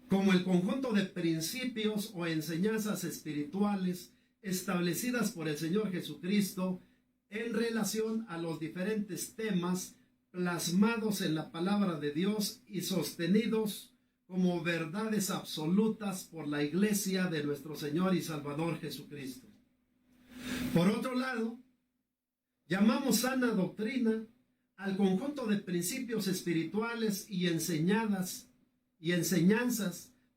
como el conjunto de principios o enseñanzas espirituales establecidas por el Señor Jesucristo en relación a los diferentes temas plasmados en la palabra de Dios y sostenidos como verdades absolutas por la iglesia de nuestro Señor y Salvador Jesucristo. Por otro lado, llamamos sana doctrina al conjunto de principios espirituales y enseñanzas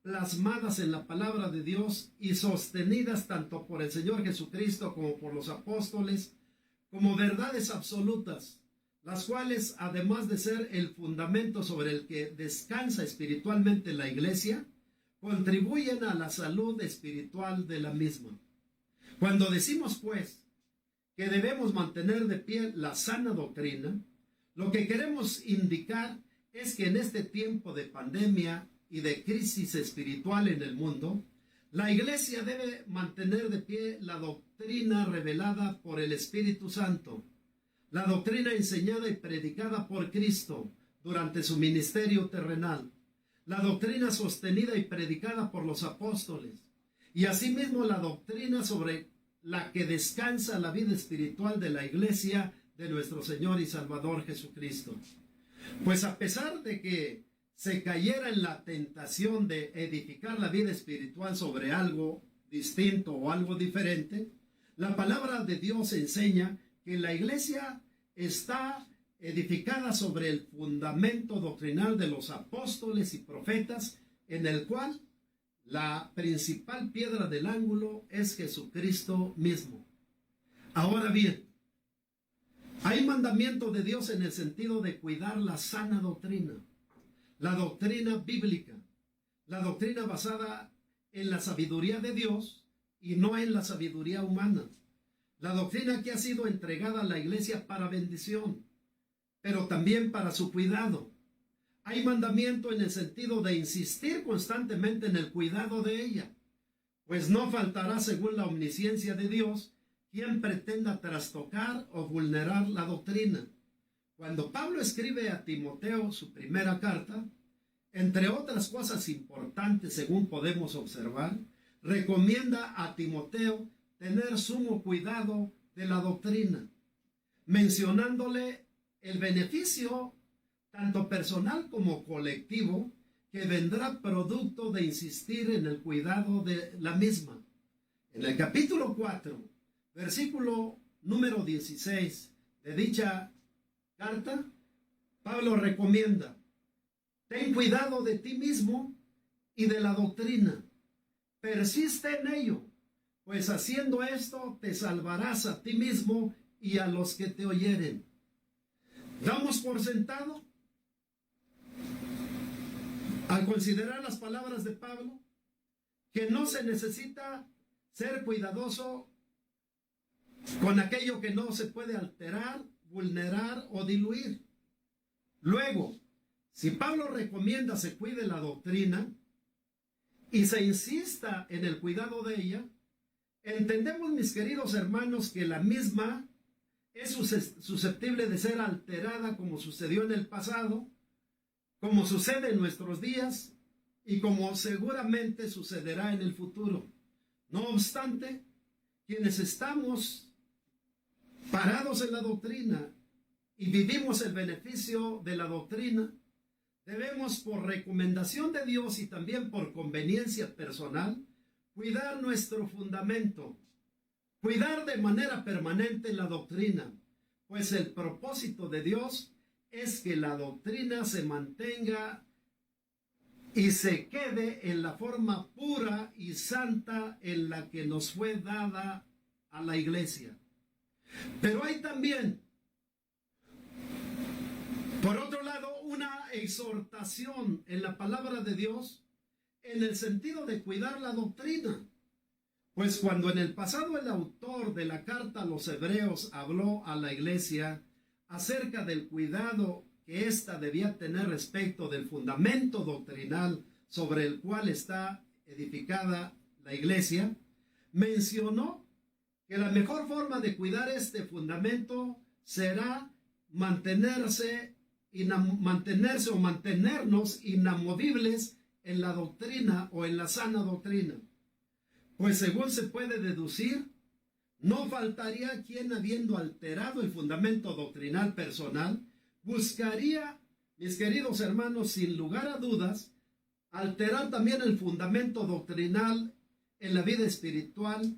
plasmadas en la palabra de Dios y sostenidas tanto por el Señor Jesucristo como por los apóstoles, como verdades absolutas, las cuales, además de ser el fundamento sobre el que descansa espiritualmente la iglesia, contribuyen a la salud espiritual de la misma. Cuando decimos, pues, que debemos mantener de pie la sana doctrina, lo que queremos indicar es que en este tiempo de pandemia y de crisis espiritual en el mundo, la iglesia debe mantener de pie la doctrina revelada por el Espíritu Santo, la doctrina enseñada y predicada por Cristo durante su ministerio terrenal, la doctrina sostenida y predicada por los apóstoles, y asimismo la doctrina sobre la que descansa la vida espiritual de la iglesia de nuestro Señor y Salvador Jesucristo. Pues a pesar de que se cayera en la tentación de edificar la vida espiritual sobre algo distinto o algo diferente, la palabra de Dios enseña que la iglesia está edificada sobre el fundamento doctrinal de los apóstoles y profetas, en el cual la principal piedra del ángulo es Jesucristo mismo. Ahora bien, hay mandamiento de Dios en el sentido de cuidar la sana doctrina, la doctrina bíblica, la doctrina basada en la sabiduría de Dios y no en la sabiduría humana. La doctrina que ha sido entregada a la iglesia para bendición, pero también para su cuidado. Hay mandamiento en el sentido de insistir constantemente en el cuidado de ella, pues no faltará, según la omnisciencia de Dios, quien pretenda trastocar o vulnerar la doctrina. Cuando Pablo escribe a Timoteo su primera carta, entre otras cosas importantes, según podemos observar, recomienda a Timoteo tener sumo cuidado de la doctrina, mencionándole el beneficio tanto personal como colectivo que vendrá producto de insistir en el cuidado de la misma. En el capítulo 4, versículo número 16 de dicha carta, Pablo recomienda: ten cuidado de ti mismo y de la doctrina, persiste en ello, pues haciendo esto te salvarás a ti mismo y a los que te oyeren. Damos por sentado, al considerar las palabras de Pablo, que no se necesita ser cuidadoso con aquello que no se puede alterar, vulnerar o diluir. Luego, si Pablo recomienda se cuide la doctrina y se insista en el cuidado de ella, entendemos, mis queridos hermanos, que la misma es susceptible de ser alterada, como sucedió en el pasado, como sucede en nuestros días y como seguramente sucederá en el futuro. No obstante, quienes estamos parados en la doctrina y vivimos el beneficio de la doctrina, debemos, por recomendación de Dios y también por conveniencia personal, cuidar nuestro fundamento, cuidar de manera permanente la doctrina, pues el propósito de Dios es que la doctrina se mantenga y se quede en la forma pura y santa en la que nos fue dada a la iglesia. Pero hay también, por otro lado, una exhortación en la palabra de Dios en el sentido de cuidar la doctrina. Pues cuando en el pasado el autor de la carta a los Hebreos habló a la iglesia acerca del cuidado que ésta debía tener respecto del fundamento doctrinal sobre el cual está edificada la iglesia, mencionó que la mejor forma de cuidar este fundamento será mantenernos inamovibles en la doctrina o en la sana doctrina. Pues según se puede deducir, no faltaría quien, habiendo alterado el fundamento doctrinal personal, buscaría, mis queridos hermanos, sin lugar a dudas, alterar también el fundamento doctrinal en la vida espiritual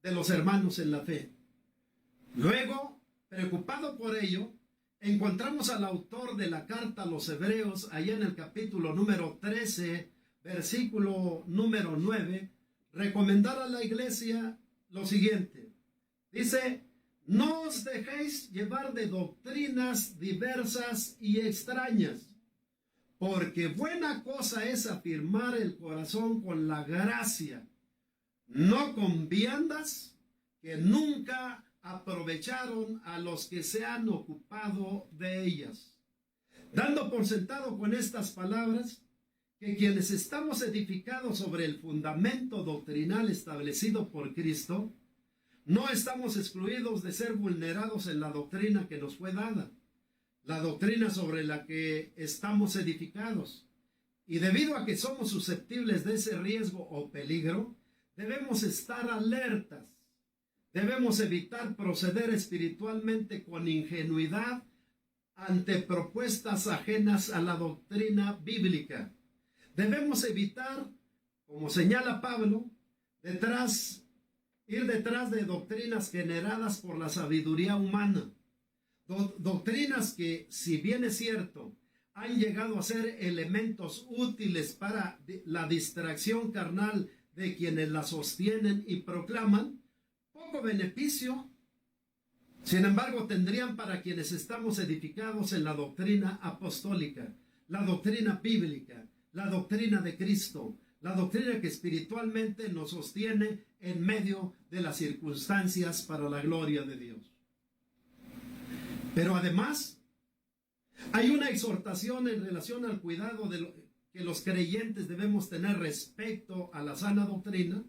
de los hermanos en la fe. Luego, preocupado por ello, encontramos al autor de la carta a los Hebreos, allá en el capítulo número 13, versículo número 9, recomendar a la iglesia lo siguiente. Dice: no os dejéis llevar de doctrinas diversas y extrañas, porque buena cosa es afirmar el corazón con la gracia, no con viandas que nunca aprovecharon a los que se han ocupado de ellas. Dando por sentado con estas palabras que quienes estamos edificados sobre el fundamento doctrinal establecido por Cristo, no estamos excluidos de ser vulnerados en la doctrina que nos fue dada, la doctrina sobre la que estamos edificados. Y debido a que somos susceptibles de ese riesgo o peligro, debemos estar alertas, Debemos evitar proceder espiritualmente con ingenuidad ante propuestas ajenas a la doctrina bíblica. Debemos evitar, como señala Pablo, ir detrás de doctrinas generadas por la sabiduría humana. Doctrinas que, si bien es cierto, han llegado a ser elementos útiles para la distracción carnal de quienes la sostienen y proclaman, poco beneficio, sin embargo, tendrían para quienes estamos edificados en la doctrina apostólica, la doctrina bíblica, la doctrina de Cristo, la doctrina que espiritualmente nos sostiene en medio de las circunstancias para la gloria de Dios. Pero además, hay una exhortación en relación al cuidado que los creyentes debemos tener respecto a la sana doctrina.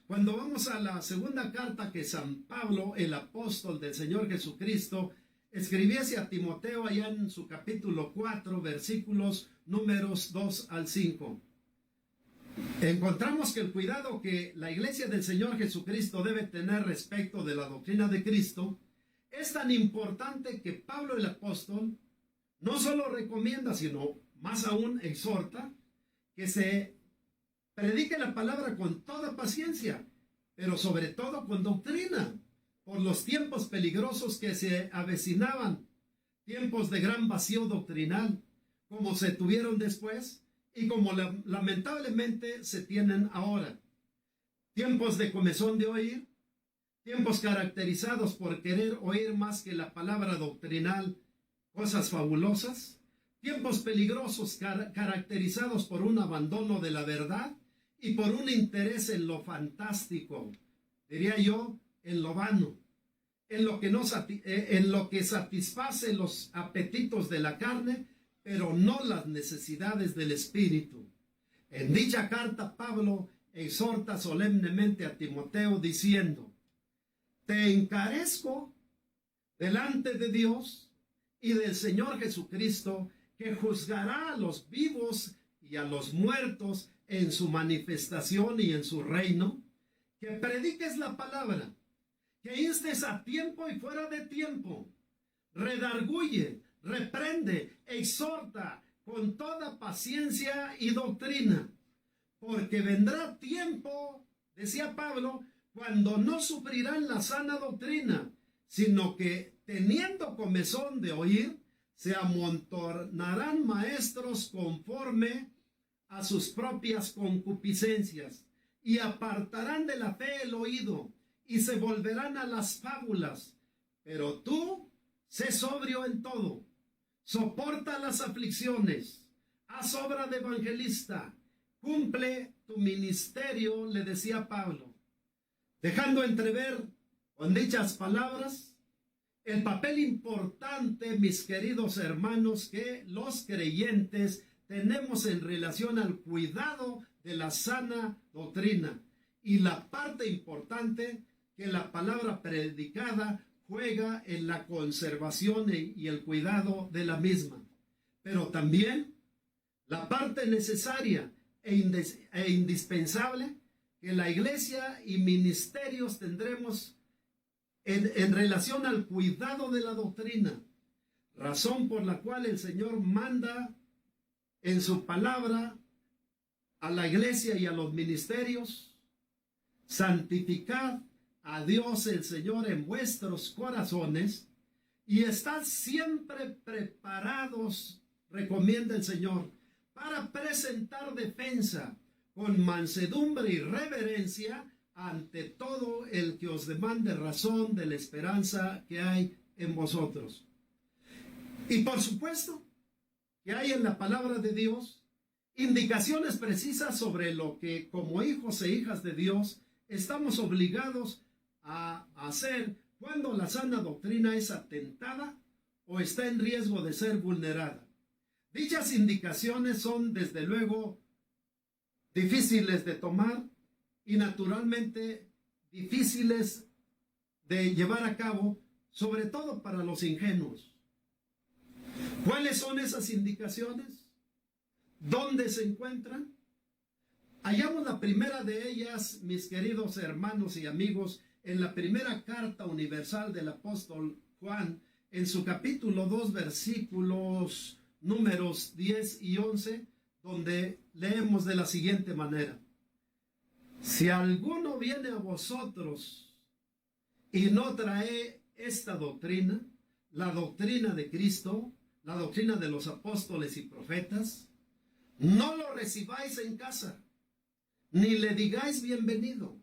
Cuando vamos a la segunda carta que San Pablo, el apóstol del Señor Jesucristo, escribiese a Timoteo allá en su capítulo 4, versículos números 2 al 5. Encontramos que el cuidado que la iglesia del Señor Jesucristo debe tener respecto de la doctrina de Cristo es tan importante que Pablo el apóstol no solo recomienda, sino más aún exhorta que se predique la palabra con toda paciencia, pero sobre todo con doctrina, por los tiempos peligrosos que se avecinaban, tiempos de gran vacío doctrinal, como se tuvieron después y como lamentablemente se tienen ahora. Tiempos de comezón de oír, tiempos caracterizados por querer oír más que la palabra doctrinal, cosas fabulosas, tiempos peligrosos caracterizados por un abandono de la verdad y por un interés en lo fantástico, diría yo, en lo vano, en lo que satisface los apetitos de la carne, pero no las necesidades del espíritu. En dicha carta, Pablo exhorta solemnemente a Timoteo diciendo: te encarezco delante de Dios y del Señor Jesucristo, que juzgará a los vivos y a los muertos en su manifestación y en su reino, que prediques la palabra, que instes a tiempo y fuera de tiempo, redarguye, reprende, exhorta con toda paciencia y doctrina, porque vendrá tiempo, decía Pablo, cuando no sufrirán la sana doctrina, sino que teniendo comezón de oír, se amontonarán maestros conforme a sus propias concupiscencias, y apartarán de la fe el oído, y se volverán a las fábulas. Pero tú, sé sobrio en todo, soporta las aflicciones, haz obra de evangelista, cumple tu ministerio, le decía Pablo, dejando entrever con dichas palabras el papel importante, mis queridos hermanos, que los creyentes tenemos en relación al cuidado de la sana doctrina y la parte importante que la palabra predicada juega en la conservación y el cuidado de la misma, pero también la parte necesaria e indispensable que la iglesia y ministerios tendremos en relación al cuidado de la doctrina, razón por la cual el Señor manda en su palabra a la iglesia y a los ministerios: santificad a Dios el Señor en vuestros corazones y estad siempre preparados, recomienda el Señor, para presentar defensa con mansedumbre y reverencia ante todo el que os demande razón de la esperanza que hay en vosotros. Y por supuesto que hay en la palabra de Dios indicaciones precisas sobre lo que como hijos e hijas de Dios estamos obligados a hacer cuando la sana doctrina es atentada o está en riesgo de ser vulnerada. Dichas indicaciones son desde luego difíciles de tomar y naturalmente difíciles de llevar a cabo, sobre todo para los ingenuos. ¿Cuáles son esas indicaciones? ¿Dónde se encuentran? Hallamos la primera de ellas, mis queridos hermanos y amigos, en la primera carta universal del apóstol Juan, en su capítulo 2, versículos números 10 y 11, donde leemos de la siguiente manera: si alguno viene a vosotros y no trae esta doctrina, la doctrina de Cristo, la doctrina de los apóstoles y profetas, no lo recibáis en casa, ni le digáis bienvenido,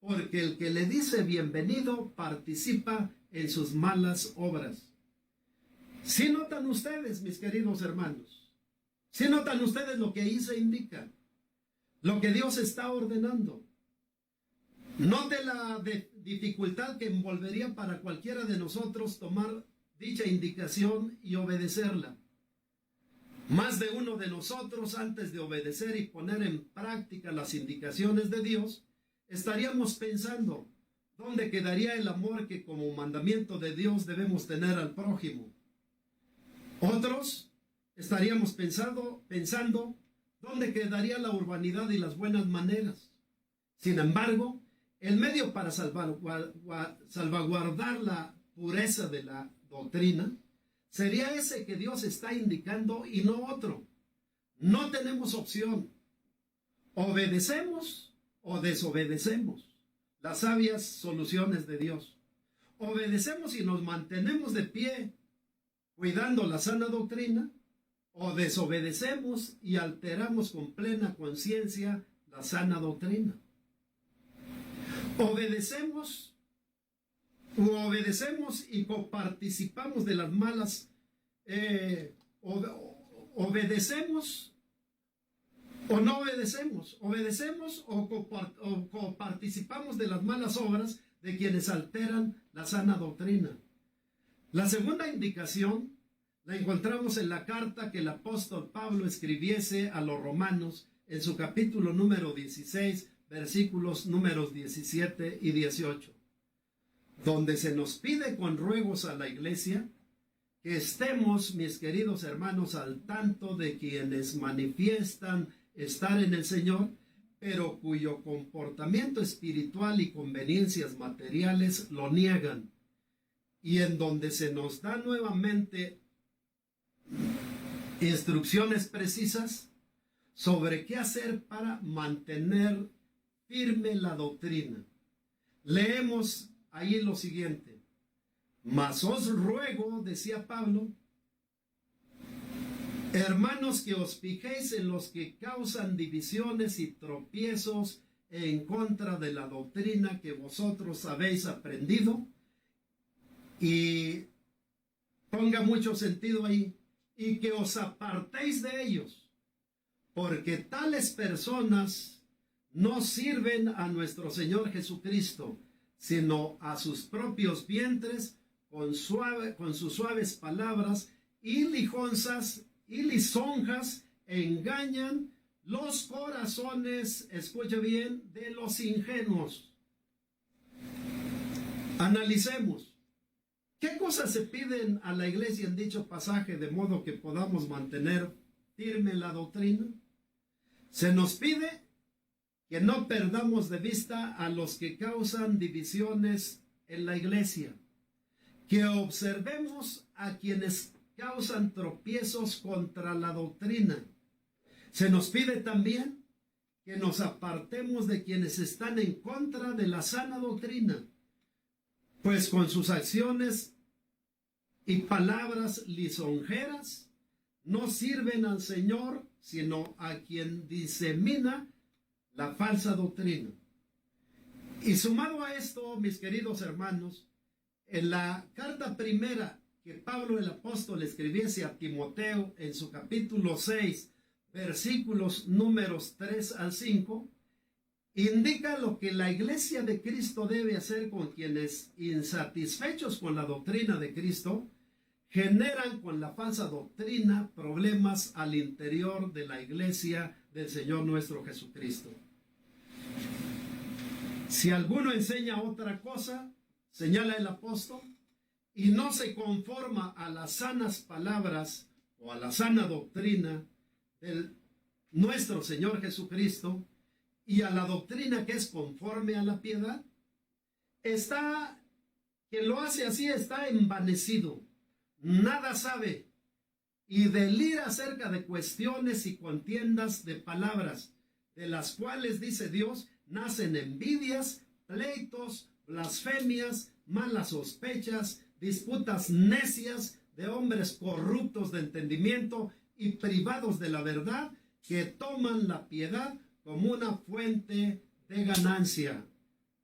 porque el que le dice bienvenido participa en sus malas obras. ¿Sí notan ustedes, mis queridos hermanos? ¿Sí notan ustedes lo que ahí se indica? Lo que Dios está ordenando. Note la dificultad que envolvería para cualquiera de nosotros tomar dicha indicación y obedecerla. Más de uno de nosotros, antes de obedecer y poner en práctica las indicaciones de Dios, estaríamos pensando, ¿dónde quedaría el amor que como mandamiento de Dios debemos tener al prójimo? Otros estaríamos pensando, ¿dónde quedaría la urbanidad y las buenas maneras? Sin embargo, el medio para salvaguardar la pureza de la doctrina sería ese que Dios está indicando y no otro. No tenemos opción. Obedecemos o desobedecemos las sabias soluciones de Dios. Obedecemos y nos mantenemos de pie cuidando la sana doctrina, o desobedecemos y alteramos con plena conciencia la sana doctrina. Obedecemos y coparticipamos de las malas, obedecemos o no obedecemos, obedecemos o coparticipamos de las malas obras de quienes alteran la sana doctrina. La segunda indicación la encontramos en la carta que el apóstol Pablo escribiese a los romanos en su capítulo número 16, versículos números 17 y 18, donde se nos pide con ruegos a la iglesia que estemos, mis queridos hermanos, al tanto de quienes manifiestan estar en el Señor, pero cuyo comportamiento espiritual y conveniencias materiales lo niegan, y en donde se nos da nuevamente instrucciones precisas sobre qué hacer para mantener firme la doctrina. Leemos ahí lo siguiente: mas os ruego, decía Pablo, hermanos, que os fijéis en los que causan divisiones y tropiezos en contra de la doctrina que vosotros habéis aprendido, y ponga mucho sentido ahí, y que os apartéis de ellos, porque tales personas no sirven a nuestro Señor Jesucristo, sino a sus propios vientres, con sus suaves palabras y lisonjas engañan los corazones, escuche bien, de los ingenuos. Analicemos. ¿Qué cosas se piden a la iglesia en dicho pasaje de modo que podamos mantener firme la doctrina? Se nos pide que no perdamos de vista a los que causan divisiones en la iglesia, que observemos a quienes causan tropiezos contra la doctrina. Se nos pide también que nos apartemos de quienes están en contra de la sana doctrina, pues con sus acciones y palabras lisonjeras no sirven al Señor, sino a quien disemina la falsa doctrina. Y sumado a esto, mis queridos hermanos, en la carta primera que Pablo el apóstol escribiese a Timoteo en su capítulo 6, versículos números 3 al 5, indica lo que la iglesia de Cristo debe hacer con quienes, insatisfechos con la doctrina de Cristo, generan con la falsa doctrina problemas al interior de la iglesia del Señor nuestro Jesucristo. Si alguno enseña otra cosa, señala el apóstol, y no se conforma a las sanas palabras o a la sana doctrina de nuestro Señor Jesucristo, y a la doctrina que es conforme a la piedad, quien lo hace así está envanecido, nada sabe y delira acerca de cuestiones y contiendas de palabras, de las cuales, dice Dios, nacen envidias, pleitos, blasfemias, malas sospechas, disputas necias de hombres corruptos de entendimiento y privados de la verdad, que toman la piedad como una fuente de ganancia.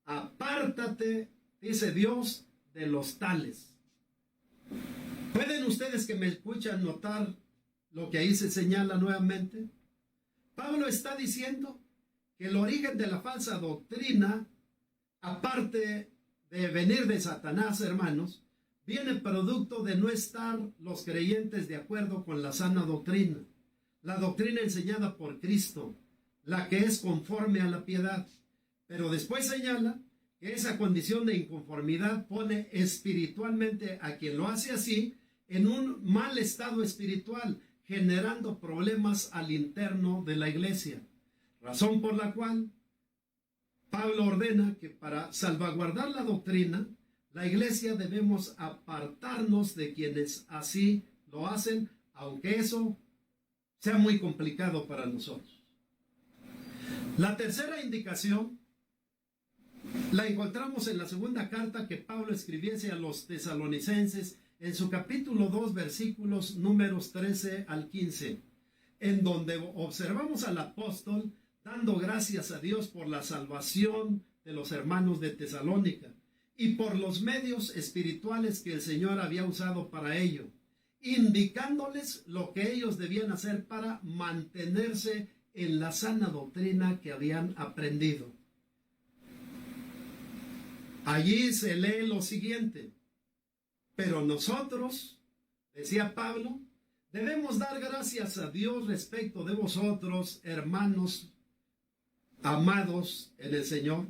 Apártate, dice Dios, de los tales. ¿Pueden ustedes que me escuchan notar lo que ahí se señala nuevamente? Pablo está diciendo que el origen de la falsa doctrina, aparte de venir de Satanás, hermanos, viene producto de no estar los creyentes de acuerdo con la sana doctrina, la doctrina enseñada por Cristo, la que es conforme a la piedad. Pero después señala que esa condición de inconformidad pone espiritualmente a quien lo hace así en un mal estado espiritual, generando problemas al interno de la iglesia. Razón por la cual Pablo ordena que para salvaguardar la doctrina, la iglesia debemos apartarnos de quienes así lo hacen, aunque eso sea muy complicado para nosotros. La tercera indicación la encontramos en la segunda carta que Pablo escribiese a los tesalonicenses en su capítulo 2, versículos números 13 al 15, en donde observamos al apóstol dando gracias a Dios por la salvación de los hermanos de Tesalónica y por los medios espirituales que el Señor había usado para ello, indicándoles lo que ellos debían hacer para mantenerse en la sana doctrina que habían aprendido. Allí se lee lo siguiente: pero nosotros, decía Pablo, debemos dar gracias a Dios respecto de vosotros, hermanos amados en el Señor,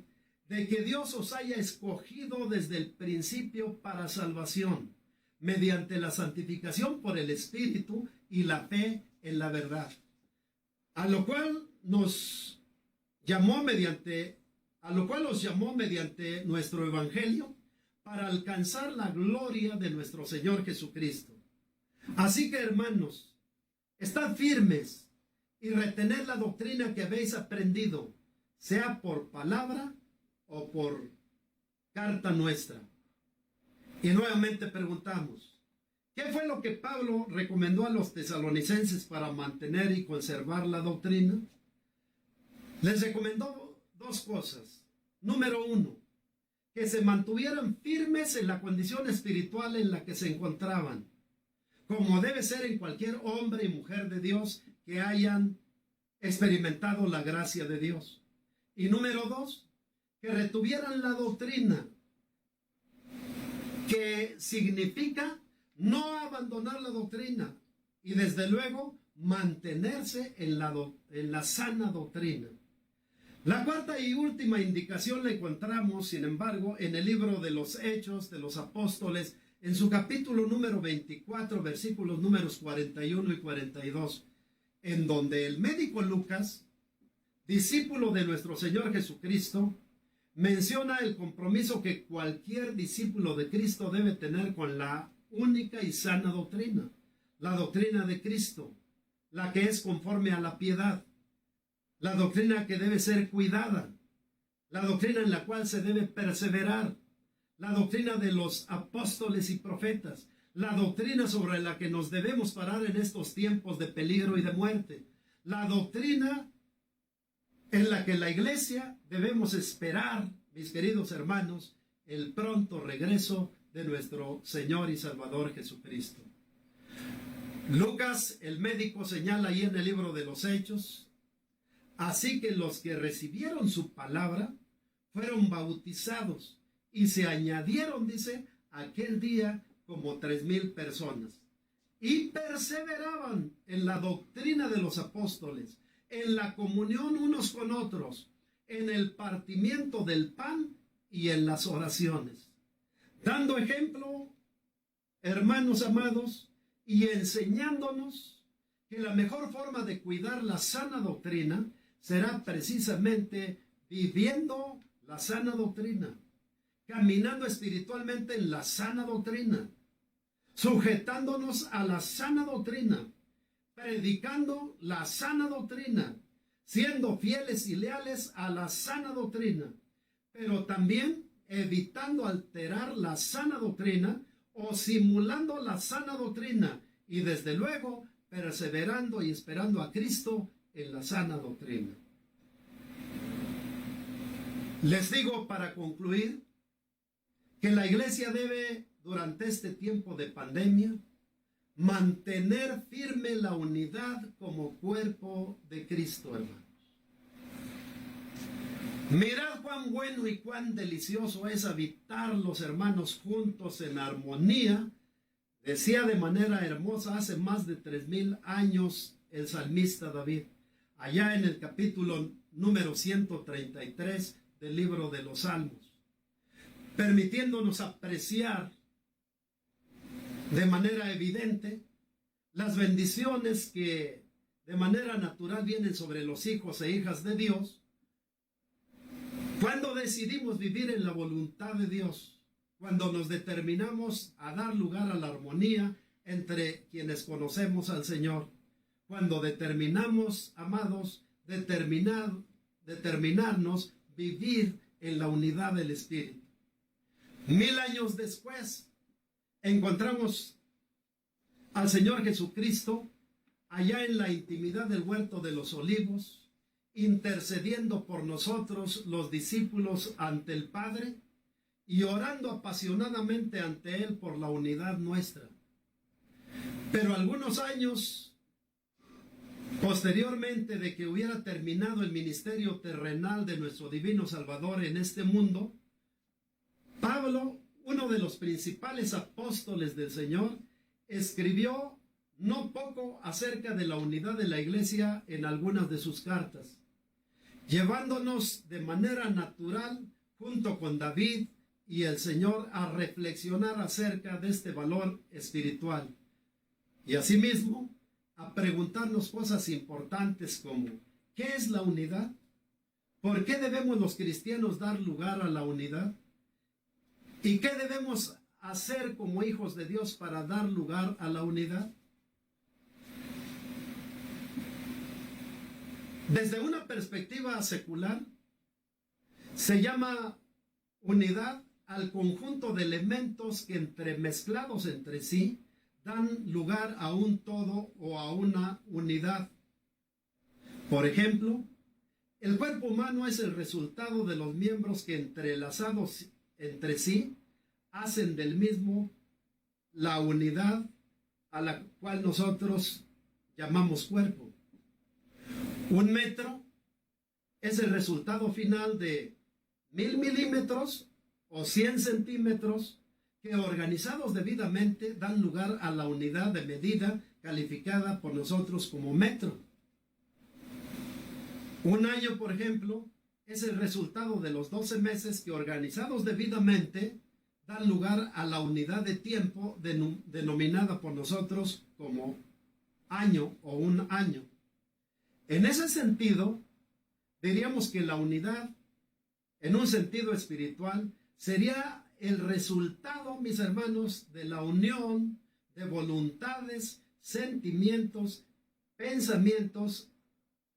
de que Dios os haya escogido desde el principio para salvación, mediante la santificación por el Espíritu y la fe en la verdad, a lo cual os llamó mediante nuestro evangelio, para alcanzar la gloria de nuestro Señor Jesucristo. Así que, hermanos, estad firmes y retened la doctrina que habéis aprendido, sea por palabra o por carta nuestra. Y nuevamente preguntamos, ¿qué fue lo que Pablo recomendó a los tesalonicenses para mantener y conservar la doctrina? Les recomendó dos cosas. Número uno, que se mantuvieran firmes en la condición espiritual en la que se encontraban, como debe ser en cualquier hombre y mujer de Dios que hayan experimentado la gracia de Dios. Y número dos, que retuvieran la doctrina, que significa no abandonar la doctrina y desde luego mantenerse en la sana doctrina. La cuarta y última indicación la encontramos, sin embargo, en el libro de los Hechos de los Apóstoles, en su capítulo número 24, versículos números 41 y 42, en donde el médico Lucas, discípulo de nuestro Señor Jesucristo, menciona el compromiso que cualquier discípulo de Cristo debe tener con la única y sana doctrina, la doctrina de Cristo, la que es conforme a la piedad, la doctrina que debe ser cuidada, la doctrina en la cual se debe perseverar, la doctrina de los apóstoles y profetas, la doctrina sobre la que nos debemos parar en estos tiempos de peligro y de muerte, la doctrina en la que la iglesia debemos esperar, mis queridos hermanos, el pronto regreso de nuestro Señor y Salvador Jesucristo. Lucas, el médico, señala ahí en el libro de los Hechos: así que los que recibieron su palabra fueron bautizados y se añadieron, dice, aquel día como 3,000 personas. Y perseveraban en la doctrina de los apóstoles, en la comunión unos con otros, en el partimiento del pan y en las oraciones. Dando ejemplo, hermanos amados, y enseñándonos que la mejor forma de cuidar la sana doctrina será precisamente viviendo la sana doctrina, caminando espiritualmente en la sana doctrina, sujetándonos a la sana doctrina, predicando la sana doctrina, siendo fieles y leales a la sana doctrina, pero también evitando alterar la sana doctrina o simulando la sana doctrina, y desde luego perseverando y esperando a Cristo en la sana doctrina. Les digo para concluir que la iglesia debe, durante este tiempo de pandemia, mantener firme la unidad como cuerpo de Cristo, hermanos. Mirad cuán bueno y cuán delicioso es habitar los hermanos juntos en armonía. Decía de manera hermosa hace más de 3000 años el salmista David, allá en el capítulo número 133 del libro de los Salmos, permitiéndonos apreciar de manera evidente las bendiciones que de manera natural vienen sobre los hijos e hijas de Dios cuando decidimos vivir en la voluntad de Dios, cuando nos determinamos a dar lugar a la armonía entre quienes conocemos al Señor, cuando determinamos, amados, determinarnos vivir en la unidad del Espíritu. 1000 años después, encontramos al Señor Jesucristo allá en la intimidad del huerto de los olivos, intercediendo por nosotros los discípulos ante el Padre y orando apasionadamente ante Él por la unidad nuestra. Pero algunos años posteriormente de que hubiera terminado el ministerio terrenal de nuestro divino Salvador en este mundo, Pablo, uno de los principales apóstoles del Señor, escribió no poco acerca de la unidad de la iglesia en algunas de sus cartas, llevándonos de manera natural, junto con David y el Señor, a reflexionar acerca de este valor espiritual. Y asimismo, a preguntarnos cosas importantes como, ¿qué es la unidad? ¿Por qué debemos los cristianos dar lugar a la unidad? ¿Y qué debemos hacer como hijos de Dios para dar lugar a la unidad? Desde una perspectiva secular, se llama unidad al conjunto de elementos que entremezclados entre sí dan lugar a un todo o a una unidad. Por ejemplo, el cuerpo humano es el resultado de los miembros que entrelazados entre sí hacen del mismo la unidad a la cual nosotros llamamos cuerpo. 1 metro es el resultado final de 1000 milímetros o 100 centímetros que, organizados debidamente, dan lugar a la unidad de medida calificada por nosotros como metro. 1 año, por ejemplo, es el resultado de los 12 meses que, organizados debidamente, dan lugar a la unidad de tiempo denominada por nosotros como año o 1 año. En ese sentido, diríamos que la unidad, en un sentido espiritual, sería el resultado, mis hermanos, de la unión de voluntades, sentimientos, pensamientos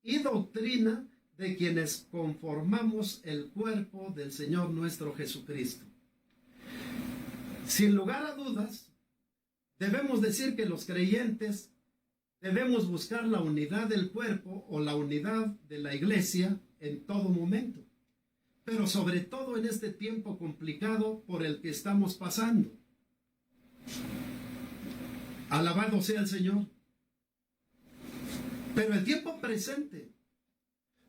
y doctrina de quienes conformamos el cuerpo del Señor nuestro Jesucristo. Sin lugar a dudas, debemos decir que los creyentes debemos buscar la unidad del cuerpo o la unidad de la iglesia en todo momento, pero sobre todo en este tiempo complicado por el que estamos pasando. Alabado sea el Señor. Pero el tiempo presente,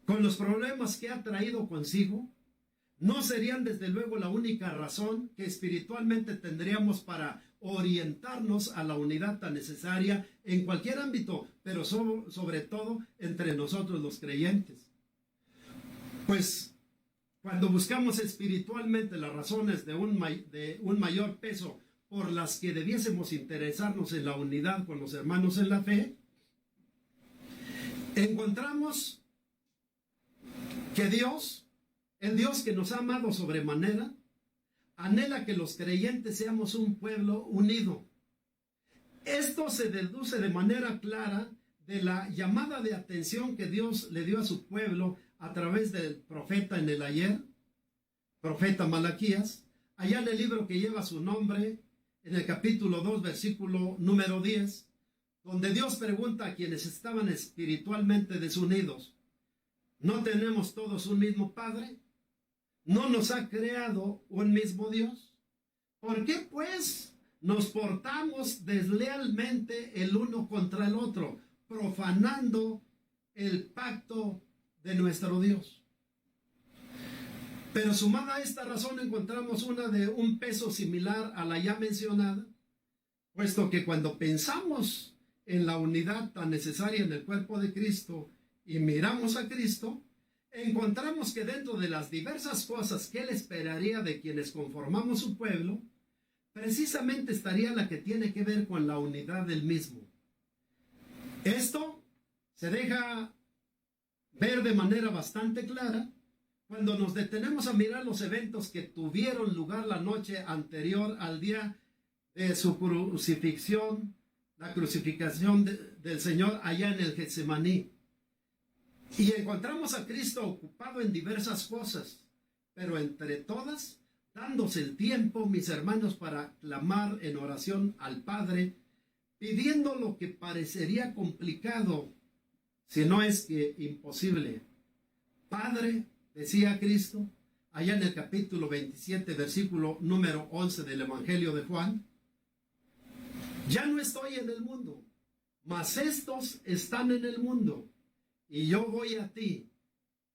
con los problemas que ha traído consigo, no serían desde luego la única razón que espiritualmente tendríamos para orientarnos a la unidad tan necesaria en cualquier ámbito, pero sobre todo entre nosotros los creyentes. Pues cuando buscamos espiritualmente las razones de un mayor peso por las que debiésemos interesarnos en la unidad con los hermanos en la fe, encontramos que Dios, el Dios que nos ha amado sobremanera, anhela que los creyentes seamos un pueblo unido. Esto se deduce de manera clara de la llamada de atención que Dios le dio a su pueblo a través del profeta en el ayer, profeta Malaquías, allá en el libro que lleva su nombre, en el capítulo 2, versículo número 10, donde Dios pregunta a quienes estaban espiritualmente desunidos: ¿no tenemos todos un mismo Padre? ¿No nos ha creado un mismo Dios? ¿Por qué pues nos portamos deslealmente el uno contra el otro, profanando el pacto de nuestro Dios? Pero sumada a esta razón encontramos una de un peso similar a la ya mencionada, puesto que cuando pensamos en la unidad tan necesaria en el cuerpo de Cristo y miramos a Cristo, encontramos que dentro de las diversas cosas que Él esperaría de quienes conformamos su pueblo, precisamente estaría la que tiene que ver con la unidad del mismo. Esto se deja ver de manera bastante clara cuando nos detenemos a mirar los eventos que tuvieron lugar la noche anterior al día de su crucifixión, la crucificación del Señor allá en el Getsemaní. Y encontramos a Cristo ocupado en diversas cosas, pero entre todas, dándose el tiempo, mis hermanos, para clamar en oración al Padre, pidiendo lo que parecería complicado, si no es que imposible. Padre, decía Cristo, allá en el capítulo 27, versículo número 11 del Evangelio de Juan: ya no estoy en el mundo, mas estos están en el mundo, y yo voy a ti.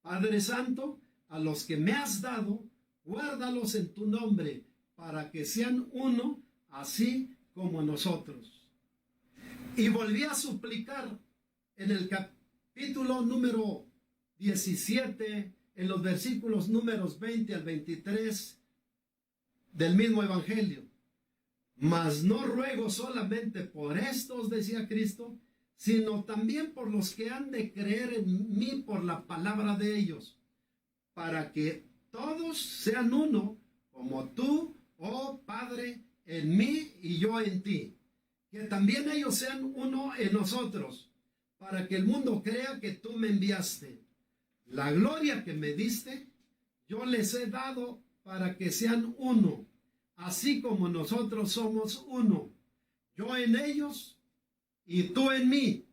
Padre Santo, a los que me has dado, guárdalos en tu nombre, para que sean uno, así como nosotros. Y volví a suplicar en el capítulo número 17, en los versículos números 20 al 23 del mismo Evangelio: mas no ruego solamente por estos, decía Cristo, sino también por los que han de creer en mí por la palabra de ellos, para que todos sean uno, como tú, oh Padre, en mí y yo en ti, que también ellos sean uno en nosotros, para que el mundo crea que tú me enviaste. La gloria que me diste, yo les he dado para que sean uno, así como nosotros somos uno, yo en ellos y tú en mí,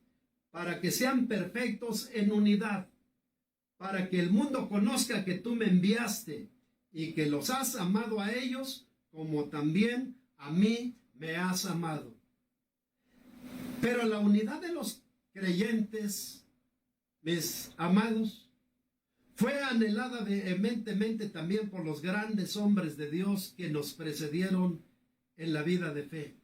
para que sean perfectos en unidad, para que el mundo conozca que tú me enviaste y que los has amado a ellos como también a mí me has amado. Pero la unidad de los creyentes, mis amados, fue anhelada vehementemente también por los grandes hombres de Dios que nos precedieron en la vida de fe.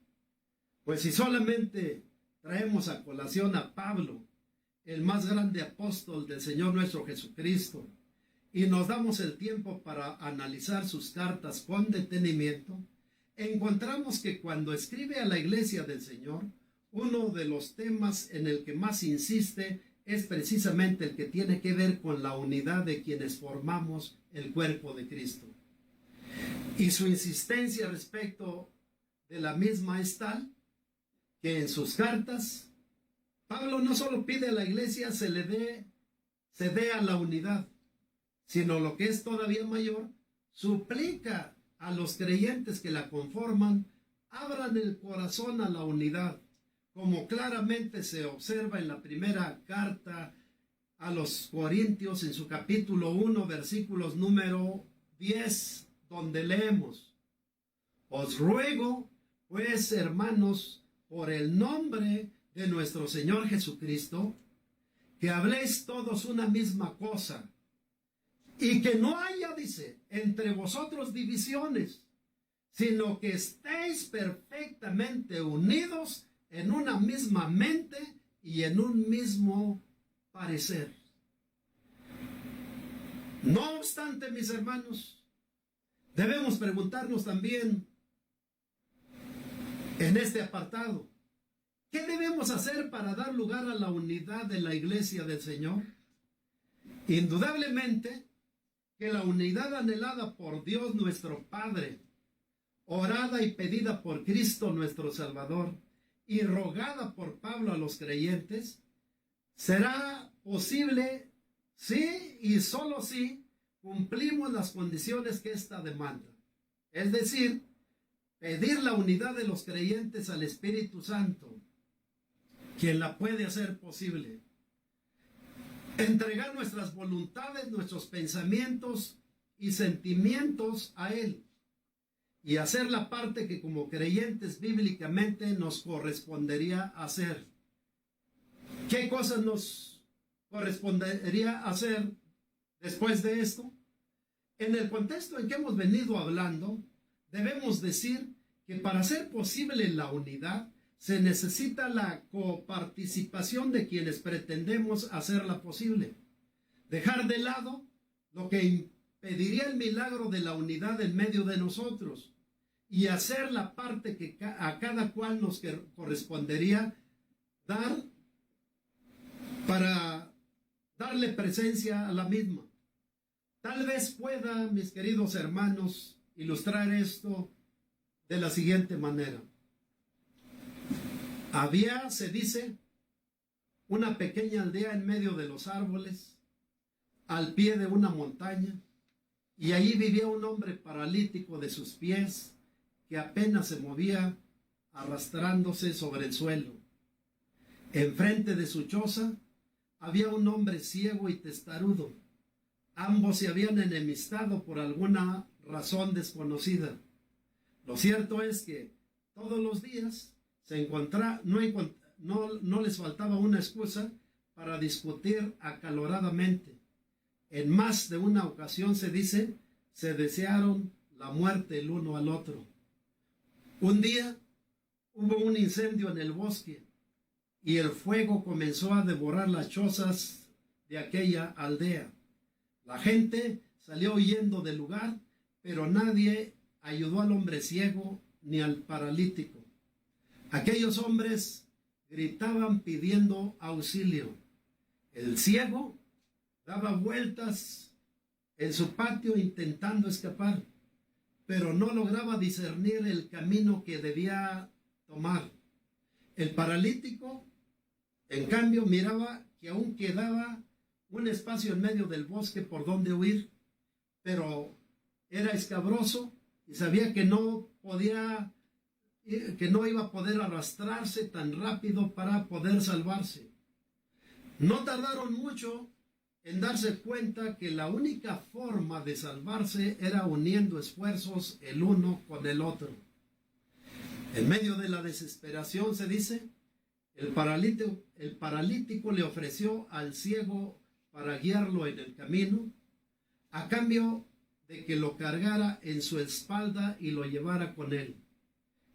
Pues si solamente traemos a colación a Pablo, el más grande apóstol del Señor nuestro Jesucristo, y nos damos el tiempo para analizar sus cartas con detenimiento, encontramos que cuando escribe a la iglesia del Señor, uno de los temas en el que más insiste es precisamente el que tiene que ver con la unidad de quienes formamos el cuerpo de Cristo. Y su insistencia respecto de la misma es tal que en sus cartas Pablo no solo pide a la iglesia se dé a la unidad, sino lo que es todavía mayor, suplica a los creyentes que la conforman, abran el corazón a la unidad, como claramente se observa en la primera carta a los Corintios, en su capítulo 1, versículos número 10, donde leemos: os ruego, pues, hermanos, por el nombre de nuestro Señor Jesucristo, que habléis todos una misma cosa, y que no haya, dice, entre vosotros divisiones, sino que estéis perfectamente unidos en una misma mente y en un mismo parecer. No obstante, mis hermanos, debemos preguntarnos también en este apartado: ¿qué debemos hacer para dar lugar a la unidad de la iglesia del Señor? Indudablemente que la unidad anhelada por Dios nuestro Padre orada y pedida por Cristo nuestro Salvador y rogada por Pablo a los creyentes, será posible si y solo si cumplimos las condiciones que ésta demanda. Es decir, pedir la unidad de los creyentes al Espíritu Santo, quien la puede hacer posible. Entregar nuestras voluntades, nuestros pensamientos y sentimientos a Él. Y hacer la parte que como creyentes bíblicamente nos correspondería hacer. ¿Qué cosas nos correspondería hacer después de esto? En el contexto en que hemos venido hablando, debemos decir que para hacer posible la unidad, se necesita la coparticipación de quienes pretendemos hacerla posible. Dejar de lado lo que impediría el milagro de la unidad en medio de nosotros y hacer la parte que a cada cual nos correspondería dar para darle presencia a la misma. Tal vez pueda, mis queridos hermanos, ilustrar esto de la siguiente manera. Había, se dice, una pequeña aldea en medio de los árboles, al pie de una montaña, y allí vivía un hombre paralítico de sus pies, que apenas se movía, arrastrándose sobre el suelo. Enfrente de su choza había un hombre ciego y testarudo. Ambos se habían enemistado por alguna razón desconocida. Lo cierto es que todos los días no les faltaba una excusa para discutir acaloradamente. En más de una ocasión, se dice, se desearon la muerte el uno al otro. Un día hubo un incendio en el bosque y el fuego comenzó a devorar las chozas de aquella aldea. La gente salió huyendo del lugar, pero nadie ayudó al hombre ciego ni al paralítico. Aquellos hombres gritaban pidiendo auxilio. El ciego daba vueltas en su patio intentando escapar, pero no lograba discernir el camino que debía tomar. El paralítico, en cambio, miraba que aún quedaba un espacio en medio del bosque por donde huir, pero era escabroso y sabía que no iba a poder arrastrarse tan rápido para poder salvarse. No tardaron mucho en darse cuenta que la única forma de salvarse era uniendo esfuerzos el uno con el otro. En medio de la desesperación, se dice, el paralítico le ofreció al ciego para guiarlo en el camino, a cambio de que lo cargara en su espalda y lo llevara con él.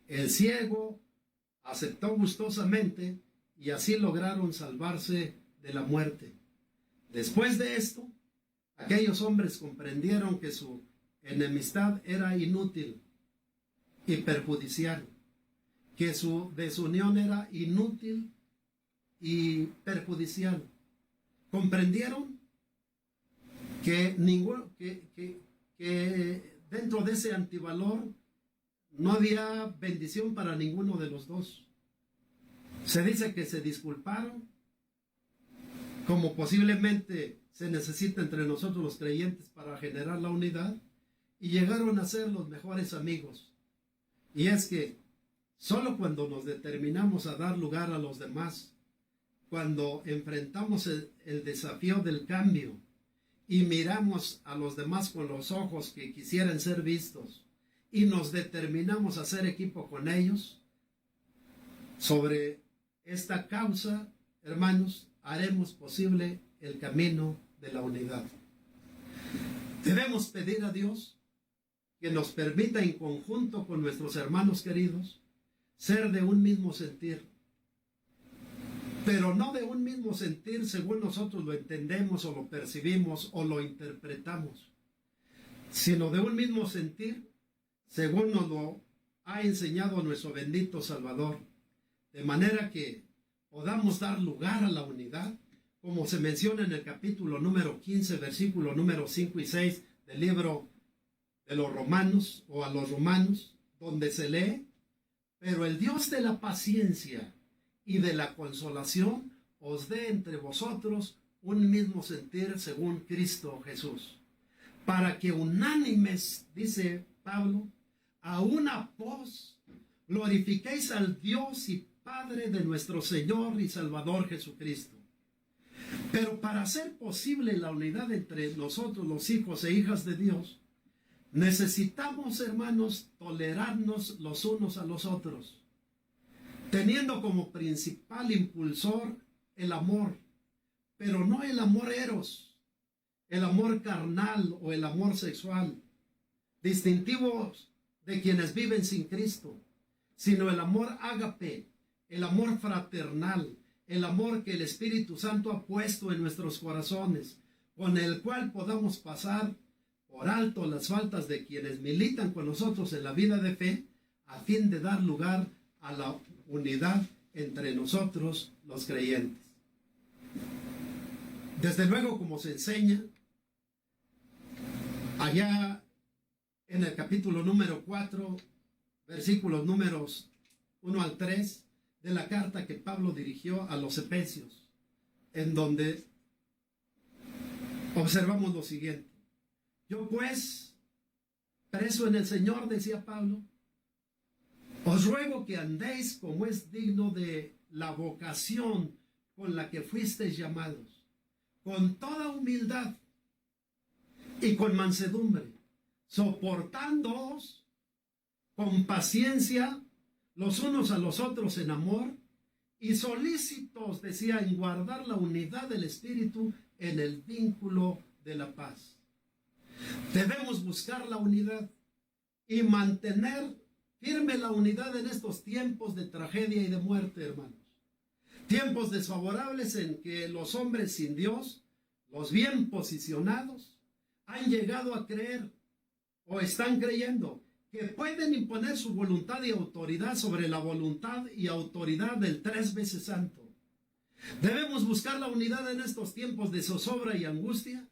El ciego aceptó gustosamente y así lograron salvarse de la muerte. Después de esto, aquellos hombres comprendieron que su enemistad era inútil y perjudicial, que su desunión era inútil y perjudicial. Comprendieron que dentro de ese antivalor no había bendición para ninguno de los dos. Se dice que se disculparon, como posiblemente se necesita entre nosotros los creyentes para generar la unidad, y llegaron a ser los mejores amigos. Y es que solo cuando nos determinamos a dar lugar a los demás, cuando enfrentamos el desafío del cambio y miramos a los demás con los ojos que quisieran ser vistos y nos determinamos a hacer equipo con ellos, sobre esta causa, hermanos, haremos posible el camino de la unidad. Debemos pedir a Dios que nos permita, en conjunto con nuestros hermanos queridos, ser de un mismo sentir, pero no de un mismo sentir según nosotros lo entendemos o lo percibimos o lo interpretamos, sino de un mismo sentir según nos lo ha enseñado nuestro bendito Salvador, de manera que podamos dar lugar a la unidad, como se menciona en el capítulo número 15, versículo número 5 y 6 del libro de los Romanos, o a los Romanos donde se lee, pero el Dios de la paciencia y de la consolación os dé entre vosotros un mismo sentir según Cristo Jesús, para que unánimes, dice Pablo, a una voz glorifiquéis al Dios y Padre de nuestro Señor y Salvador Jesucristo. Pero para hacer posible la unidad entre nosotros, los hijos e hijas de Dios, necesitamos, hermanos, tolerarnos los unos a los otros, teniendo como principal impulsor el amor, pero no el amor eros, el amor carnal o el amor sexual, distintivos de quienes viven sin Cristo, sino el amor ágape, el amor fraternal, el amor que el Espíritu Santo ha puesto en nuestros corazones, con el cual podamos pasar por alto las faltas de quienes militan con nosotros en la vida de fe, a fin de dar lugar a la unidad entre nosotros los creyentes. Desde luego, como se enseña allá en el capítulo número 4, versículos números 1 al 3, de la carta que Pablo dirigió a los Efesios, en donde observamos lo siguiente: yo pues, preso en el Señor, decía Pablo, os ruego que andéis como es digno de la vocación con la que fuisteis llamados, con toda humildad y con mansedumbre, soportándoos con paciencia los unos a los otros en amor, y solícitos, decía, en guardar la unidad del Espíritu en el vínculo de la paz. Debemos buscar la unidad y mantener firme la unidad en estos tiempos de tragedia y de muerte, hermanos. Tiempos desfavorables en que los hombres sin Dios, los bien posicionados, han llegado a creer o están creyendo que pueden imponer su voluntad y autoridad sobre la voluntad y autoridad del 3 veces santo. Debemos buscar la unidad en estos tiempos de zozobra y angustia,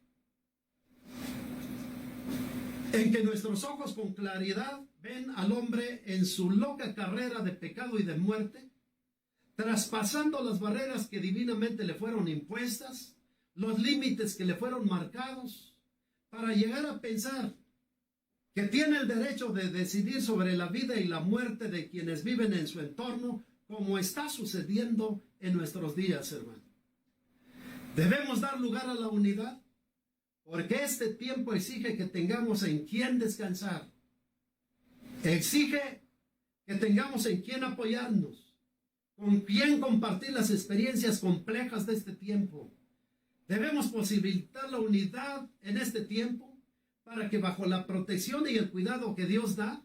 en que nuestros ojos con claridad ven al hombre en su loca carrera de pecado y de muerte, traspasando las barreras que divinamente le fueron impuestas, los límites que le fueron marcados, para llegar a pensar que tiene el derecho de decidir sobre la vida y la muerte de quienes viven en su entorno, como está sucediendo en nuestros días, hermano. Debemos dar lugar a la unidad, porque este tiempo exige que tengamos en quién descansar, exige que tengamos en quién apoyarnos, con quién compartir las experiencias complejas de este tiempo. Debemos posibilitar la unidad en este tiempo, para que bajo la protección y el cuidado que Dios da,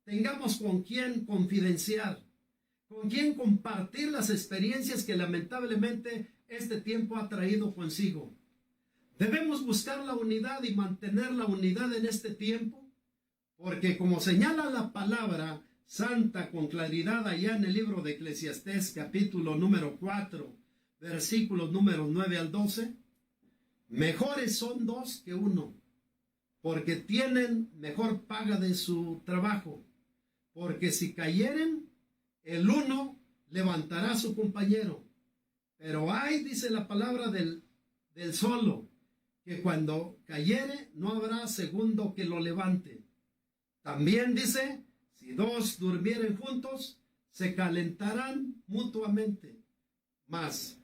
tengamos con quién confidenciar, con quién compartir las experiencias que lamentablemente este tiempo ha traído consigo. Debemos buscar la unidad y mantener la unidad en este tiempo, porque como señala la palabra santa con claridad allá en el libro de Eclesiastés, capítulo número 4, versículos números 9 al 12, mejores son dos que uno, porque tienen mejor paga de su trabajo, porque si cayeren, el uno levantará a su compañero. Pero ay, dice la palabra del solo, que cuando cayere no habrá segundo que lo levante. También dice, si dos durmieren juntos, se calentarán mutuamente. Mas,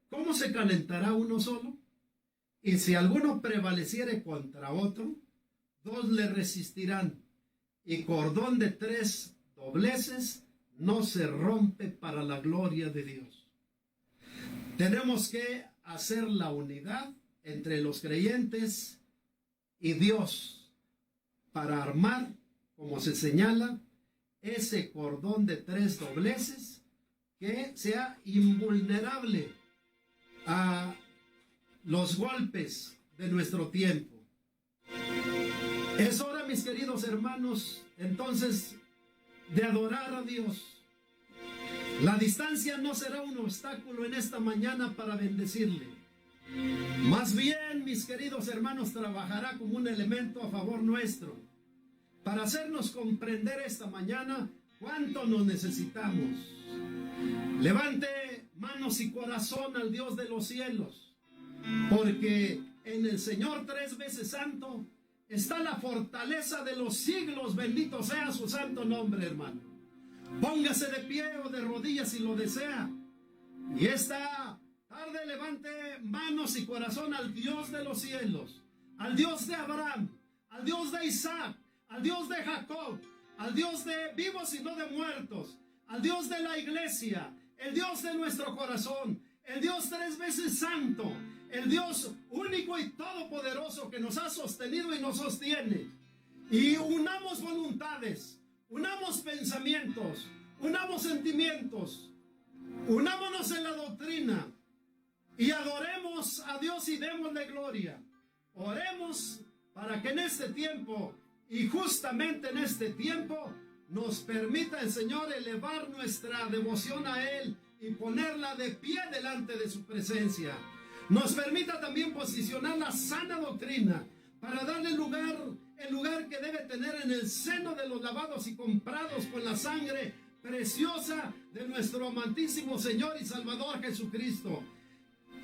¿cómo se calentará uno solo? Y si alguno prevaleciere contra otro, dos le resistirán, y cordón de 3 dobleces no se rompe para la gloria de Dios. Tenemos que hacer la unidad entre los creyentes y Dios para armar, como se señala, ese cordón de 3 dobleces que sea invulnerable a los golpes de nuestro tiempo. Es hora, mis queridos hermanos, entonces, de adorar a Dios. La distancia no será un obstáculo en esta mañana para bendecirle. Más bien, mis queridos hermanos, trabajará como un elemento a favor nuestro, para hacernos comprender esta mañana cuánto nos necesitamos. Levante manos y corazón al Dios de los cielos, porque en el Señor tres veces santo está la fortaleza de los siglos. Bendito sea su santo nombre, hermano. Póngase de pie o de rodillas si lo desea. Y esta tarde levante manos y corazón al Dios de los cielos, al Dios de Abraham, al Dios de Isaac, al Dios de Jacob, al Dios de vivos y no de muertos, al Dios de la iglesia, el Dios de nuestro corazón, el Dios tres veces santo, el Dios único y todopoderoso que nos ha sostenido y nos sostiene. Y unamos voluntades, unamos pensamientos, unamos sentimientos, unámonos en la doctrina y adoremos a Dios y démosle gloria. Oremos para que en este tiempo y justamente en este tiempo nos permita el Señor elevar nuestra devoción a Él y ponerla de pie delante de su presencia. Nos permita también posicionar la sana doctrina para darle el lugar que debe tener en el seno de los lavados y comprados con la sangre preciosa de nuestro amantísimo Señor y Salvador Jesucristo.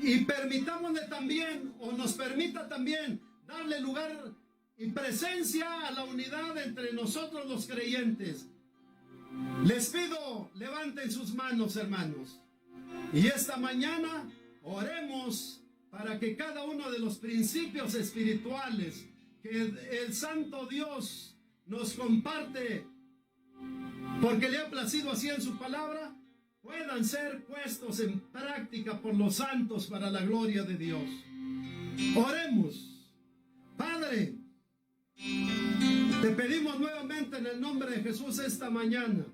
Y permitámosle también, o nos permita también, darle lugar y presencia a la unidad entre nosotros los creyentes. Les pido, levanten sus manos, hermanos, y esta mañana oremos para que cada uno de los principios espirituales que el Santo Dios nos comparte, porque le ha placido así en su palabra, puedan ser puestos en práctica por los santos para la gloria de Dios. Oremos. Padre, te pedimos nuevamente en el nombre de Jesús esta mañana.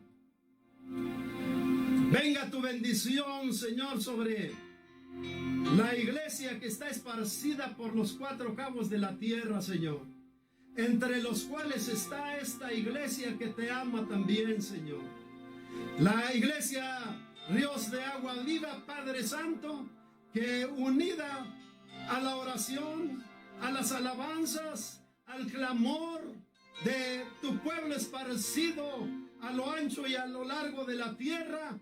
Venga tu bendición, Señor, sobre la iglesia que está esparcida por los cuatro cabos de la tierra, Señor, entre los cuales está esta iglesia que te ama también, Señor. La iglesia Ríos de Agua Viva, Padre Santo, que unida a la oración, a las alabanzas, al clamor de tu pueblo esparcido a lo ancho y a lo largo de la tierra,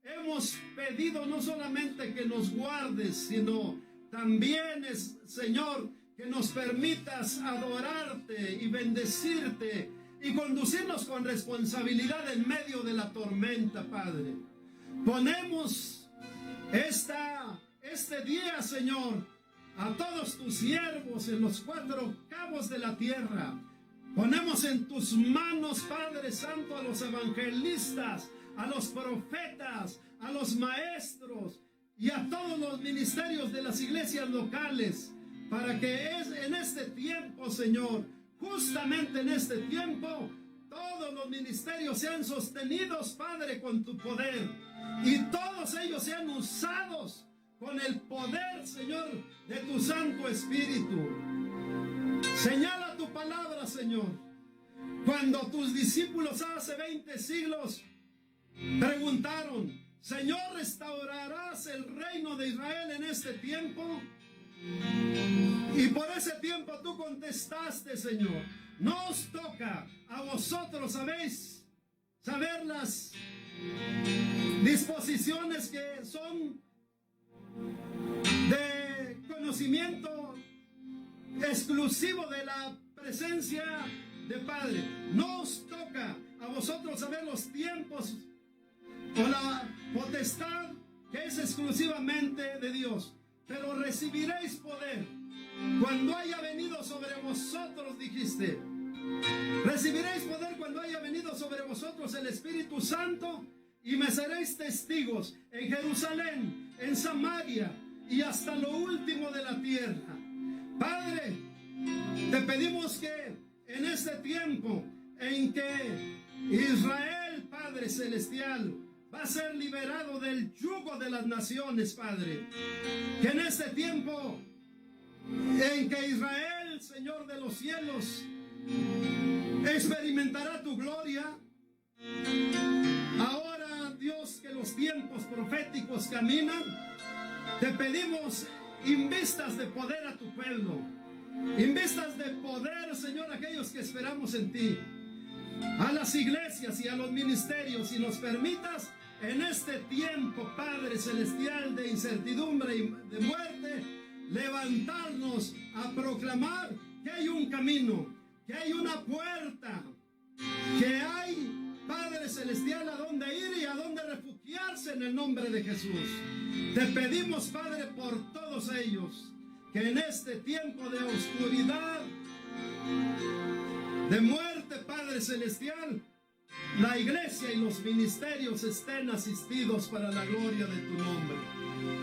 hemos pedido no solamente que nos guardes, sino también, Señor, que nos permitas adorarte y bendecirte y conducirnos con responsabilidad en medio de la tormenta, Padre. Ponemos este día, Señor, a todos tus siervos en los cuatro cabos de la tierra. Ponemos en tus manos, Padre Santo, a los evangelistas, a los profetas, a los maestros y a todos los ministerios de las iglesias locales, para que en este tiempo, Señor, justamente en este tiempo, todos los ministerios sean sostenidos, Padre, con tu poder, y todos ellos sean usados con el poder, Señor, de tu Santo Espíritu. Señala tu palabra, Señor. Cuando tus discípulos hace 20 siglos preguntaron: Señor, ¿restaurarás el reino de Israel en este tiempo? Y por ese tiempo tú contestaste, Señor: no os toca a vosotros, saber las disposiciones que son de conocimiento exclusivo de la presencia de Padre. No os toca a vosotros saber los tiempos o la potestad que es exclusivamente de Dios, pero recibiréis poder cuando haya venido sobre vosotros, dijiste. Recibiréis poder cuando haya venido sobre vosotros el Espíritu Santo, y me seréis testigos en Jerusalén, en Samaria y hasta lo último de la tierra. Padre, te pedimos que en este tiempo en que Israel, Padre Celestial, va a ser liberado del yugo de las naciones, Padre, que en este tiempo en que Israel, Señor de los cielos, experimentará tu gloria, ahora, Dios, que los tiempos proféticos caminan, te pedimos, invistas de poder a tu pueblo, invistas de poder, Señor, a aquellos que esperamos en ti. a las iglesias y a los ministerios, y nos permitas en este tiempo, Padre Celestial, de incertidumbre y de muerte, levantarnos a proclamar que hay un camino, que hay una puerta, que hay, Padre Celestial, a dónde ir y a dónde refugiarse en el nombre de Jesús. Te pedimos, Padre, por todos ellos, que en este tiempo de oscuridad, de muerte, Padre Celestial, la iglesia y los ministerios estén asistidos para la gloria de tu nombre.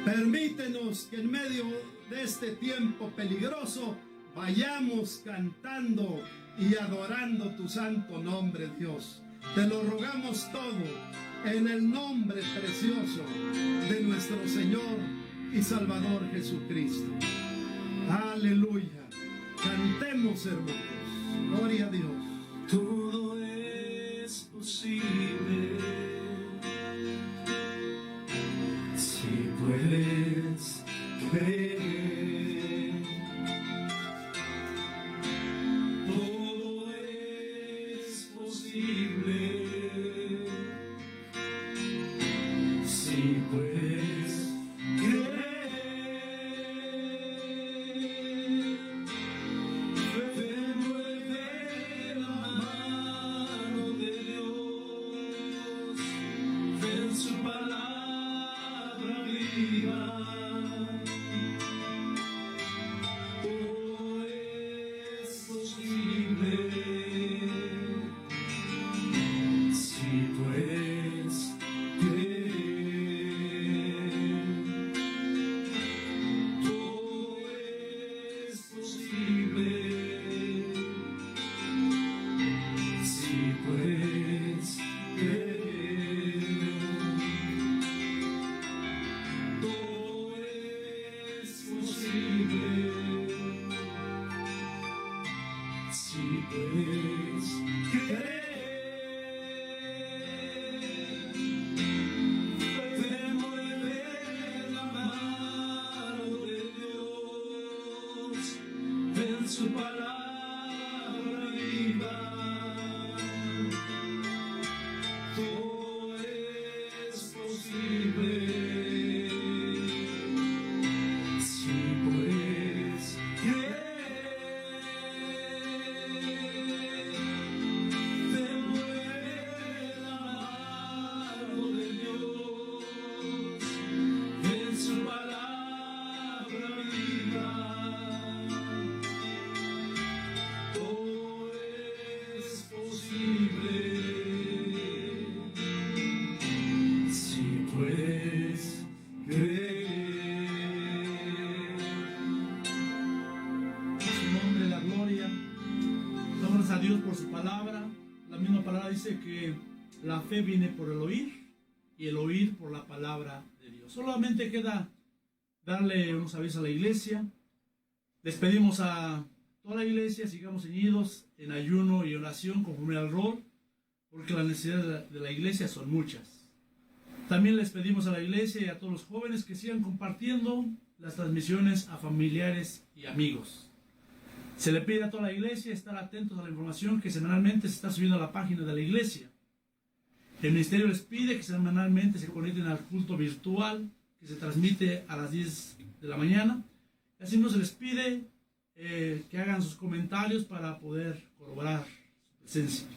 Permítenos que en medio de este tiempo peligroso vayamos cantando y adorando tu santo nombre, Dios. Te lo rogamos todo en el nombre precioso de nuestro Señor y Salvador Jesucristo. Aleluya. Cantemos, hermanos. Gloria a Dios. Todo es posible si puedes creer. Todo es posible si puedes creer. Su palabra viva, todo es posible si puedes creer. Te mueve la mano de Dios, en su palabra viva. Dios por su palabra. La misma palabra dice que la fe viene por el oír y el oír por la palabra de Dios. Solamente queda darle unos avisos a la iglesia. Les pedimos a toda la iglesia sigamos ceñidos en ayuno y oración conforme al rol, porque las necesidades de la iglesia son muchas. También les pedimos a la iglesia y a todos los jóvenes que sigan compartiendo las transmisiones a familiares y amigos. Se le pide a toda la iglesia estar atentos a la información que semanalmente se está subiendo a la página de la iglesia. El ministerio les pide que semanalmente se conecten al culto virtual que se transmite a las 10 de la mañana. Así no se les pide que hagan sus comentarios para poder corroborar su presencia.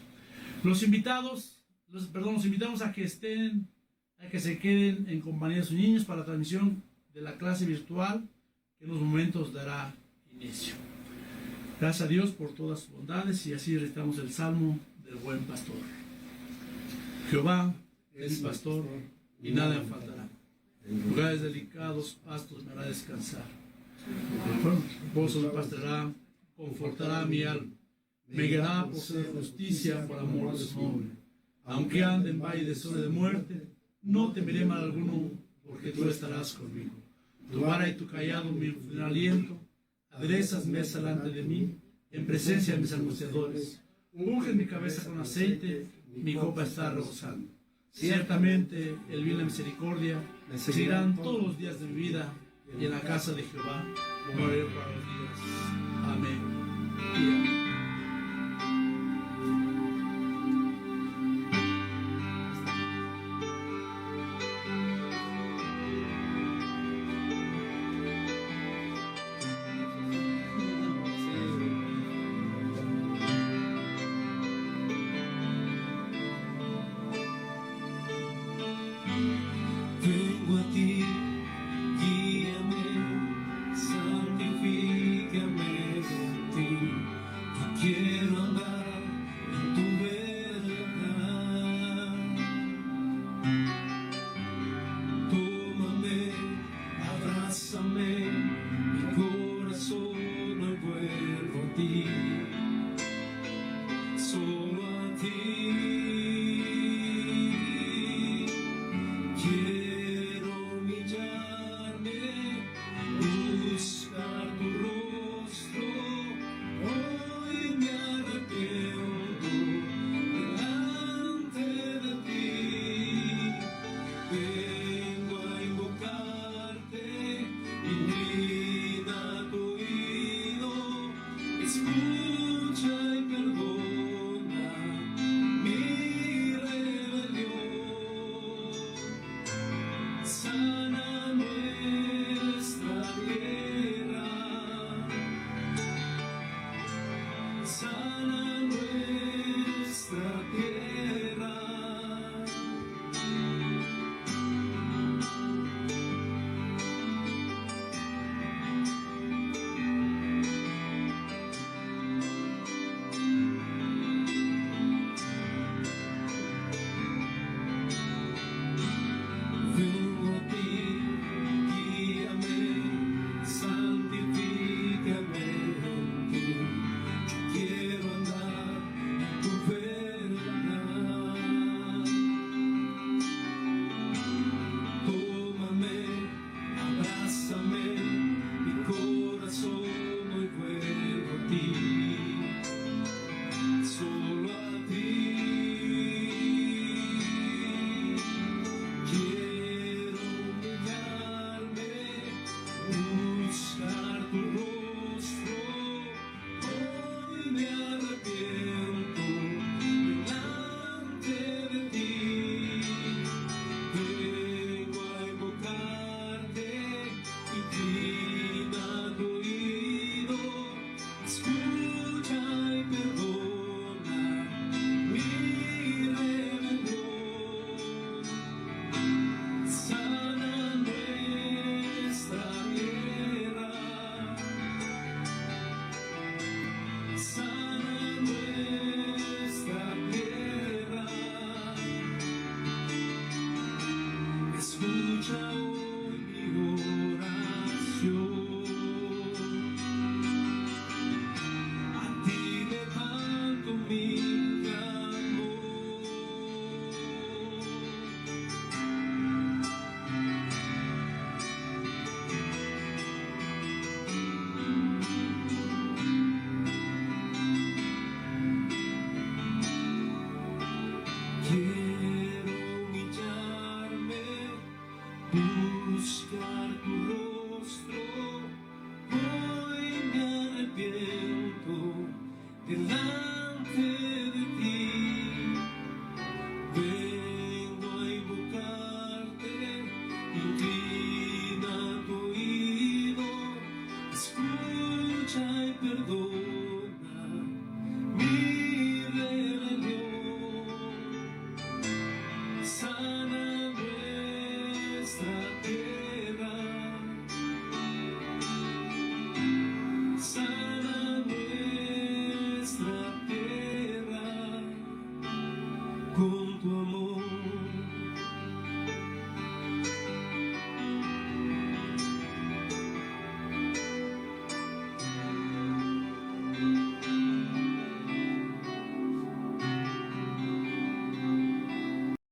Los invitamos a que se queden en compañía de sus niños para la transmisión de la clase virtual que en unos momentos dará inicio. Gracias a Dios por todas sus bondades, y así recitamos el Salmo del Buen Pastor. Jehová es mi pastor y nada me faltará. En lugares delicados pastos me hará descansar. Reposo me pastoreará, confortará mi alma. Me guiará por su justicia, por amor de su nombre. Aunque ande en valle de sombra de muerte, no temeré mal alguno, porque tú estarás conmigo. Tu vara y tu callado me infunden aliento. Aderezas mesa delante de mí, en presencia de mis angustiadores. Unges mi cabeza con aceite, mi copa está rebosando. Ciertamente el bien y la misericordia me seguirán todos los días de mi vida, y en la casa de Jehová moraré por los días. Amén.